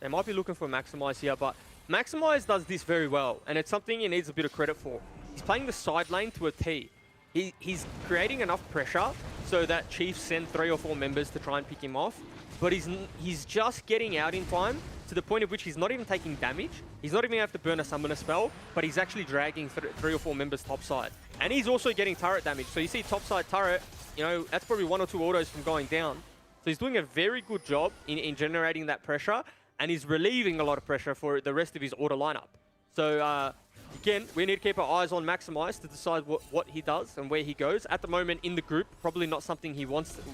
They might be looking for Maximize here, but Maximize does this very well, and it's something he needs a bit of credit for. He's playing the side lane to a T. He's creating enough pressure so that Chiefs send 3 or 4 members to try and pick him off, but he's just getting out in time to the point of which he's not even taking damage. He's not even have to burn a summoner spell, but he's actually dragging 3 or 4 members topside. And he's also getting turret damage. So you see topside turret, you know, that's probably 1 or 2 autos from going down. So he's doing a very good job in generating that pressure, and he's relieving a lot of pressure for the rest of his order lineup. So again, we need to keep our eyes on Maximize to decide what he does and where he goes. At the moment in the group, probably not something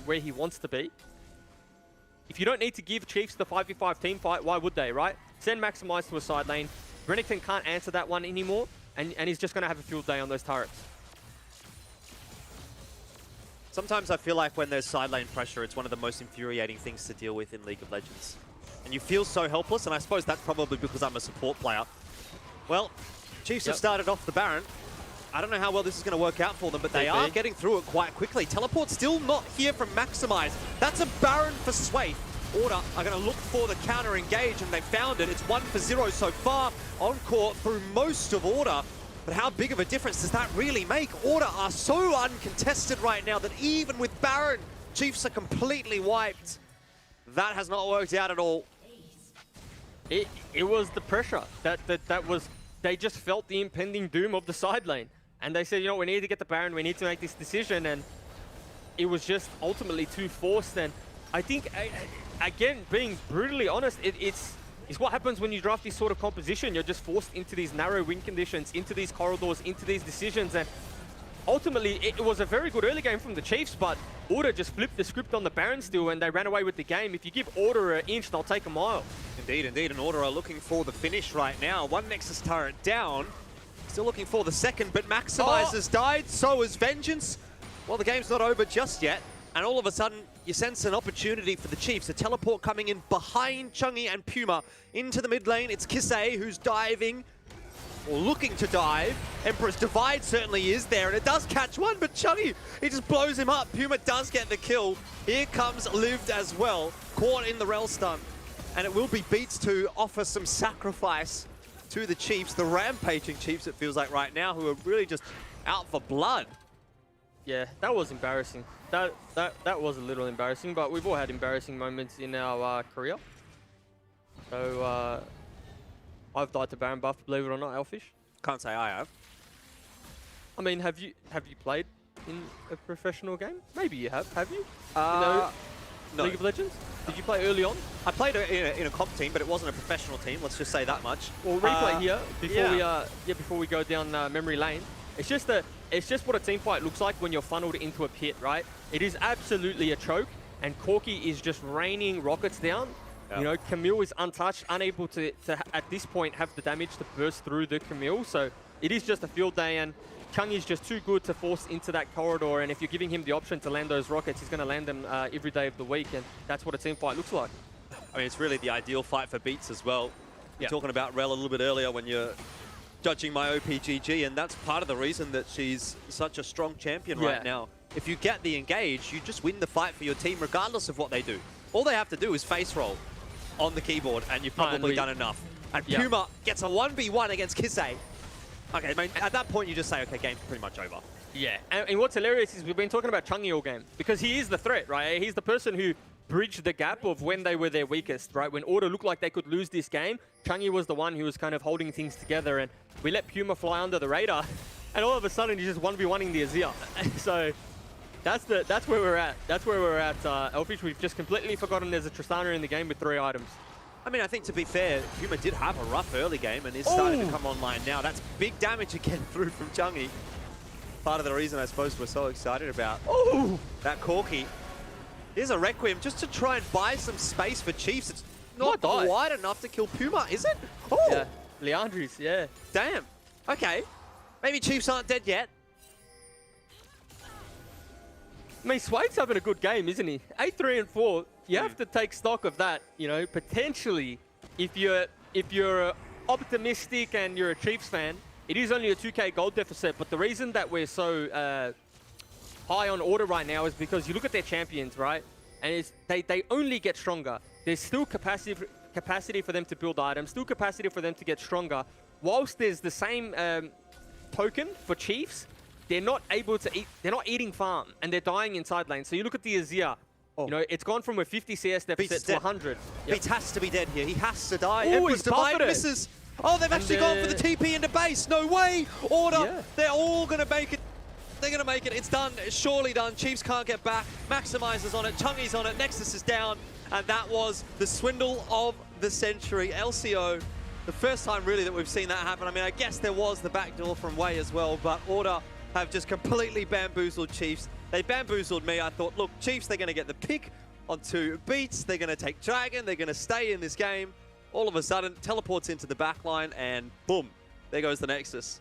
where he wants to be. If you don't need to give Chiefs the 5v5 team fight, why would they, right? Send Maximize to a side lane. Renekton can't answer that one anymore, and he's just going to have a field day on those turrets. Sometimes I feel like when there's side lane pressure, it's one of the most infuriating things to deal with in League of Legends. And you feel so helpless, and I suppose that's probably because I'm a support player. Well, Chiefs have started off the Baron. I don't know how well this is going to work out for them, but they are getting through it quite quickly. Teleport still not here from Maximize. That's a Baron for Swaith. Order are going to look for the counter engage, and they found it. It's 1 for 0 so far on court through most of Order. But how big of a difference does that really make? Order are so uncontested right now that even with Baron, Chiefs are completely wiped. That has not worked out at all. It was the pressure that was. They just felt the impending doom of the side lane, and they said, you know, we need to get the Baron. We need to make this decision, and it was just ultimately too forced. And I think, again, being brutally honest, it's what happens when you draft this sort of composition. You're just forced into these narrow win conditions, into these corridors, into these decisions, and ultimately it was a very good early game from the Chiefs, but Order just flipped the script on the Baron still, and they ran away with the game. If you give Order an inch, they'll take a mile. Indeed, indeed, and Order are looking for the finish right now. One Nexus turret down. Still looking for the second, but Maximize has died, so has Vengeance. Well, the game's not over just yet, and all of a sudden, you sense an opportunity for the Chiefs. A teleport coming in behind Chungi and Puma into the mid lane. It's Kisei who's diving, or looking to dive. Emperor's Divide certainly is there, and it does catch one, but Chungi, he just blows him up. Puma does get the kill. Here comes Lived as well, caught in the rel stun. And it will be Beats to offer some sacrifice to the Chiefs, the rampaging Chiefs it feels like right now, who are really just out for blood. Yeah, that was embarrassing. That was a little embarrassing, but we've all had embarrassing moments in our career. So, I've died to Baron buff, believe it or not, Elfish. Can't say I have. I mean, have you played in a professional game? Maybe you have you? No. League of Legends? Did you play early on? I played in a comp team, but it wasn't a professional team, let's just say that much. Well, replay here before we go down memory lane. It's just what a team fight looks like when you're funneled into a pit, right? It is absolutely a choke, and Corky is just raining rockets down. Yep. You know, Camille is untouched, unable to at this point have the damage to burst through the Camille. So it is just a field day, and Chung is just too good to force into that corridor. And if you're giving him the option to land those rockets, he's going to land them every day of the week, and that's what a team fight looks like. I mean, it's really the ideal fight for Beats as well. You're talking about Rel a little bit earlier when you're judging my OPGG, and that's part of the reason that she's such a strong champion right now. If you get the engage, you just win the fight for your team regardless of what they do. All they have to do is face roll on the keyboard, and you've probably done enough. And Puma gets a 1v1 against Kisei. Okay, I mean, at that point you just say, okay, game's pretty much over. Yeah, and what's hilarious is we've been talking about Chungi all game, because he is the threat, right? He's the person who bridged the gap of when they were their weakest, right? When Order looked like they could lose this game, Chungi was the one who was kind of holding things together, and we let Puma fly under the radar, and all of a sudden he's just 1v1ing the Azir. So that's where we're at. That's where we're at, Elfish. We've just completely forgotten there's a Tristana in the game with 3 items. I mean, I think to be fair, Puma did have a rough early game and is starting to come online now. That's big damage again through from Chungi. Part of the reason I suppose we're so excited about that Corky. Here's a Requiem just to try and buy some space for Chiefs. It's not wide enough to kill Puma, is it? Oh, yeah, Leandri's, yeah. Damn. Okay. Maybe Chiefs aren't dead yet. I mean, Swade's having a good game, isn't he? 8-3 and 4. You have to take stock of that. You know, potentially, if you're optimistic and you're a Chiefs fan, it is only a 2k gold deficit. But the reason that we're so high on Order right now is because you look at their champions, right? And they only get stronger. There's still capacity for them to build items, still capacity for them to get stronger. Whilst there's the same token for Chiefs, they're not able to eat. They're not eating farm, and they're dying inside lane. So you look at the Azir. You know, it's gone from a 50 CS deficit to 100. Beats has to be dead here. He has to die. Oh, Emperor's Divide misses. Oh, they've actually gone for the TP into base. No way. Order. They're all going to make it. They're going to make it. It's done. It's surely done. Chiefs can't get back. Maximizer's on it. Chungi's on it. Nexus is down. And that was the swindle of the century. LCO, the first time really that we've seen that happen. I mean, I guess there was the backdoor from Wei as well, but Order have just completely bamboozled Chiefs. They bamboozled me. I thought, look, Chiefs, they're going to get the pick onto Beats. They're going to take Dragon. They're going to stay in this game. All of a sudden, teleports into the backline, and boom, there goes the Nexus.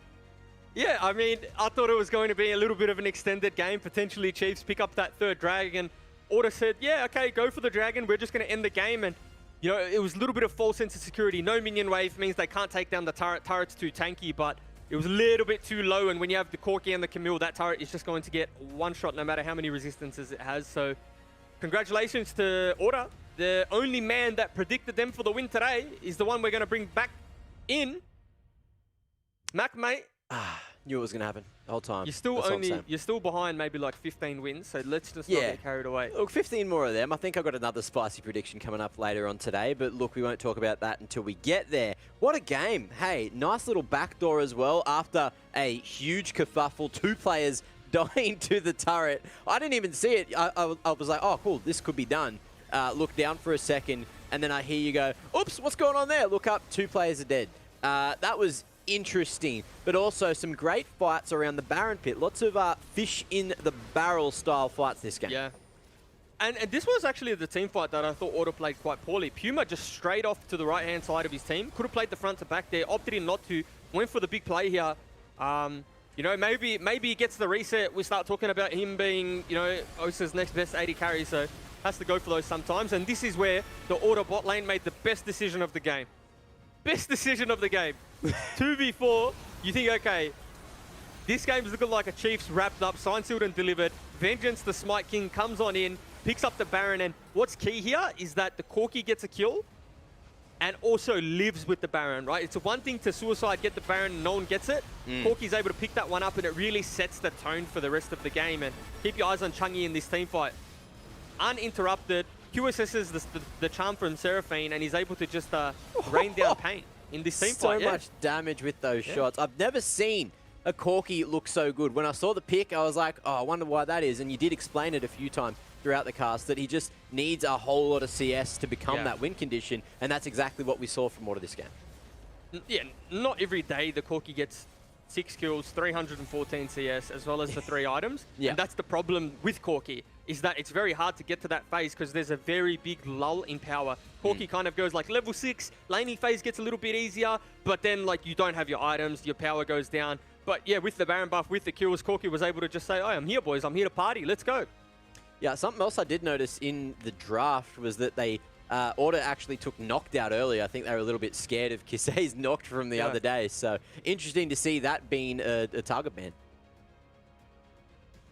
Yeah, I mean, I thought it was going to be a little bit of an extended game. Potentially, Chiefs pick up that 3rd Dragon. Order said, yeah, okay, go for the Dragon. We're just going to end the game. And, you know, it was a little bit of false sense of security. No minion wave means they can't take down the turret. Turret's too tanky, but it was a little bit too low, and when you have the Corky and the Camille, that turret is just going to get one shot no matter how many resistances it has. So congratulations to Order. the only man that predicted them for the win today is the one we're going to bring back in. Mac, mate. Knew it was going to happen the whole time. You're still behind maybe like 15 wins, so let's just not get carried away. Look, 15 more of them. I think I've got another spicy prediction coming up later on today, but look, we won't talk about that until we get there. What a game. Hey, nice little backdoor as well after a huge kerfuffle. 2 players dying to the turret. I didn't even see it. I was like, oh, cool, this could be done. Look down for a second, and then I hear you go, oops, what's going on there? Look up, 2 players are dead. That was interesting, but also some great fights around the Baron pit. Lots of fish in the barrel style fights this game. Yeah. And this was actually the team fight that I thought Order played quite poorly. Puma just straight off to the right-hand side of his team. Could have played the front to back there. Opted in not to. Went for the big play here. You know, maybe he gets the reset. We start talking about him being, you know, Osa's next best 80 carry, so has to go for those sometimes. And this is where the Order bot lane made the best decision of the game. Best decision of the game. 2v4, you think, okay, this game's looking like a Chiefs wrapped up, signed, sealed, and delivered. Vengeance, the Smite King, comes on in, picks up the Baron, and what's key here is that the Corki gets a kill and also lives with the Baron, right? It's one thing to suicide, get the Baron, and no one gets it. Corki's able to pick that one up, and it really sets the tone for the rest of the game. And keep your eyes on Chungy in this team fight. Uninterrupted, QSS's the charm from Seraphine, and he's able to just rain down pain in this team fight. So much damage with those shots. I've never seen a Corki look so good. When I saw the pick, I was like, oh, I wonder why that is. And you did explain it a few times throughout the cast that he just needs a whole lot of CS to become that win condition. And that's exactly what we saw from Order this game. Yeah, not every day the Corki gets 6 kills, 314 CS, as well as the 3 items. Yeah. And that's the problem with Corki, is that it's very hard to get to that phase because there's a very big lull in power. Corki kind of goes like level 6, laning phase gets a little bit easier, but then like you don't have your items, your power goes down. But yeah, with the Baron buff, with the kills, Corki was able to just say, oh, I'm here, boys, I'm here to party, let's go. Yeah, something else I did notice in the draft was that they Order actually took knocked out earlier. I think they were a little bit scared of Kisei's knocked from the other day. So interesting to see that being a target ban.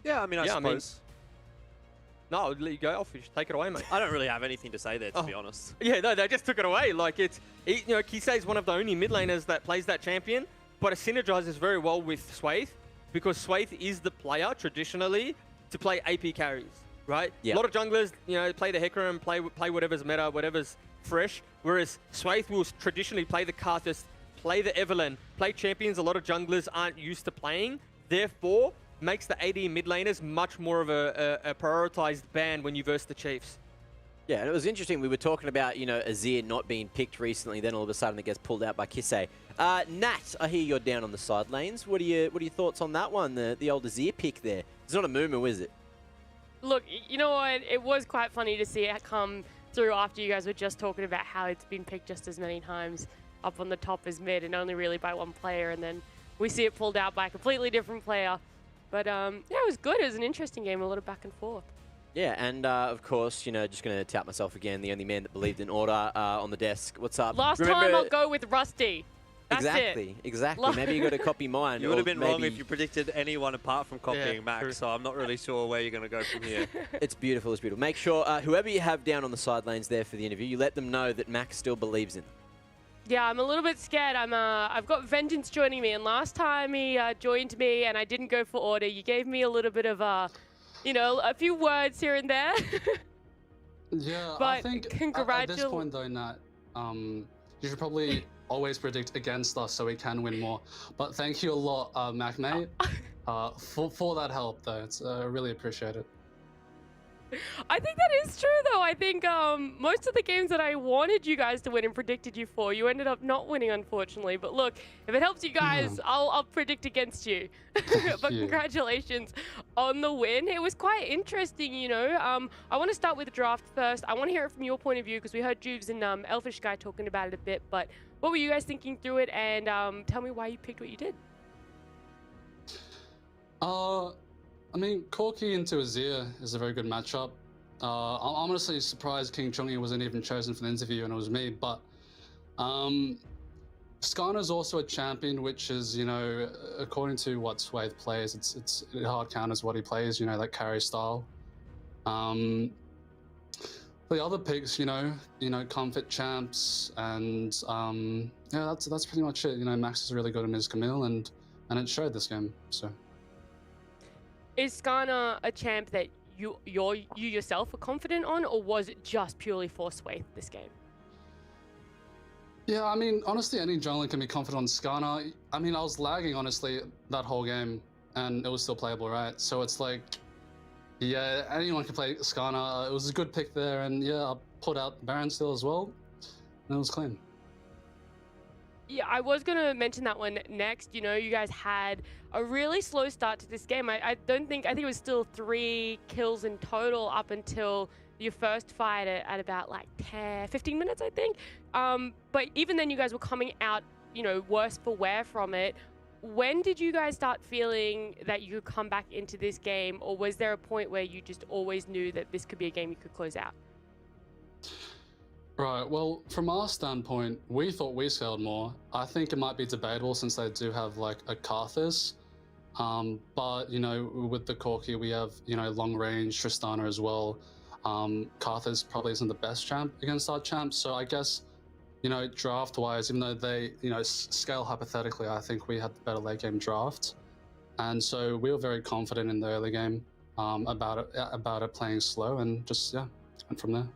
Yeah, I mean, I suppose. No, I'll let you go. I'll finish. Take it away, mate. I don't really have anything to say there, to be honest. Yeah, no, they just took it away. Like, you know, Kisei is one of the only mid laners that plays that champion, but it synergizes very well with Swathe because Swathe is the player traditionally to play AP carries, right? Yeah. A lot of junglers, you know, play the Hecarim, play whatever's meta, whatever's fresh, whereas Swathe will traditionally play the Karthus, play the Evelynn, play champions a lot of junglers aren't used to playing, therefore makes the AD mid laners much more of a prioritized ban when you verse the Chiefs. Yeah, and it was interesting. We were talking about, you know, Azir not being picked recently, then all of a sudden it gets pulled out by Kisei. Nat, I hear you're down on the side lanes. What are your thoughts on that one, the old Azir pick there? It's not a Mumu, is it? Look, you know what? It was quite funny to see it come through after you guys were just talking about how it's been picked just as many times up on the top as mid and only really by one player, and then we see it pulled out by a completely different player. But yeah, it was good. It was an interesting game, a lot of back and forth. Yeah, and of course, you know, just going to tout myself again, the only man that believed in Order on the desk. What's up? Last time I'll go with Rusty. That's exactly, it. exactly. Maybe you got to copy mine. You would have been wrong if you predicted anyone apart from copying Max, true. so I'm not really sure where you're going to go from here. It's beautiful, it's beautiful. Make sure, whoever you have down on the side lanes there for the interview, you let them know that Max still believes in them. Yeah, I'm a little bit scared. I've got Vengeance joining me, and last time he joined me and I didn't go for Order, you gave me a little bit of you know, a few words here and there. Yeah, but I think at this congratulations. point though, Nat, you should probably always predict against us so we can win more. But thank you a lot, Mac mate, for that help though. It's really appreciate it. I think that is true, though. I think most of the games that I wanted you guys to win and predicted you for, you ended up not winning, unfortunately. But look, if it helps you guys, I'll predict against you. But congratulations on the win. It was quite interesting, you know. I want to start with the draft first. I want to hear it from your point of view because we heard Juves and Elfish Guy talking about it a bit. But what were you guys thinking through it? And tell me why you picked what you did. I mean, Corki into Azir is a very good matchup. I'm honestly surprised King Chungi wasn't even chosen for the interview and it was me, but Skarner's also a champion, which is, you know, according to what Swathe plays, it hard counters what he plays, you know, that carry style. the other picks, comfort champs, and yeah, that's pretty much it. Max is really good in his Camille, and it showed this game. So, is Skarner a champ that you yourself are confident on, or was it just purely for Swaith this game? yeah, I mean, honestly, any jungler can be confident on Skarner. I mean, I was lagging honestly that whole game, and it was still playable, right? So it's like, yeah, anyone can play Skarner. It was a good pick there, and yeah, I put out Baron still as well, and it was clean. Yeah, I was going to mention that one next. You guys had a really slow start to this game. I think it was still 3 kills in total up until your first fight at about like 15 minutes, I think. But even then, you guys were coming out, worse for wear from it. When did you guys start feeling that you could come back into this game, or was there a point where you just always knew that this could be a game you could close out? Right, well, from our standpoint, we thought we scaled more. I think it might be debatable since they do have like a Karthus. But, with the Corki, we have, long range Tristana as well. Karthus probably isn't the best champ against our champs, so I guess, draft-wise, even though they, scale hypothetically, I think we had the better late game draft. And so we were very confident in the early game about it playing slow, and just, yeah, went from there.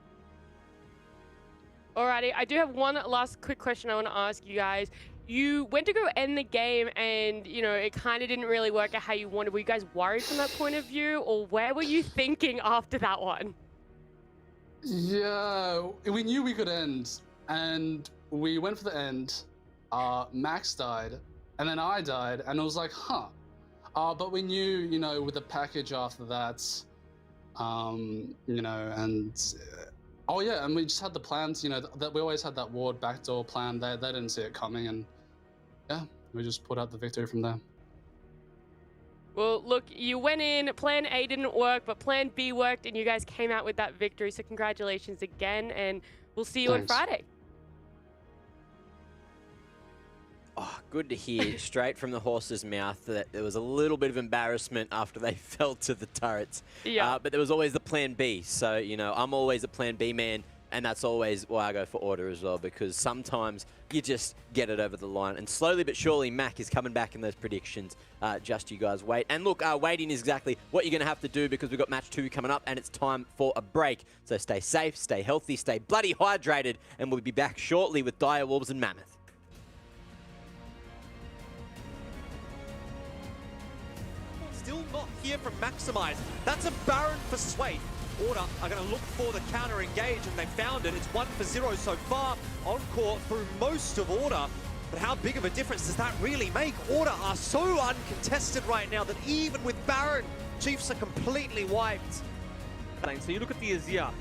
Alrighty, I do have one last quick question I want to ask you guys. You went to go end the game and, it kind of didn't really work out how you wanted. Were you guys worried from that point of view, or where were you thinking after that one? Yeah, we knew we could end, and we went for the end. Max died, and then I died, and it was like, huh. But we knew, with the package after that, oh yeah, and we just had the plans, that we always had that ward backdoor plan. They didn't see it coming, and yeah, we just put out the victory from there. Well, look, you went in, plan A didn't work, but plan B worked, and you guys came out with that victory. So congratulations again, and we'll see you on Friday. Oh, good to hear straight from the horse's mouth that there was a little bit of embarrassment after they fell to the turrets. Yeah. But there was always the plan B. So, I'm always a plan B man, and that's always why I go for order as well, because sometimes you just get it over the line. And slowly but surely, Mac is coming back in those predictions. Just you guys wait. And look, waiting is exactly what you're going to have to do, because we've got match 2 coming up, and it's time for a break. So stay safe, stay healthy, stay bloody hydrated, and we'll be back shortly with Dire Wolves and Mammoth. Still not here from Maximize. That's a Baron for Swaith. Order are going to look for the counter engage, and they found it. It's 1 for 0 so far. Encore through most of Order. But how big of a difference does that really make? Order are so uncontested right now that even with Baron, Chiefs are completely wiped. So you look at the Azir.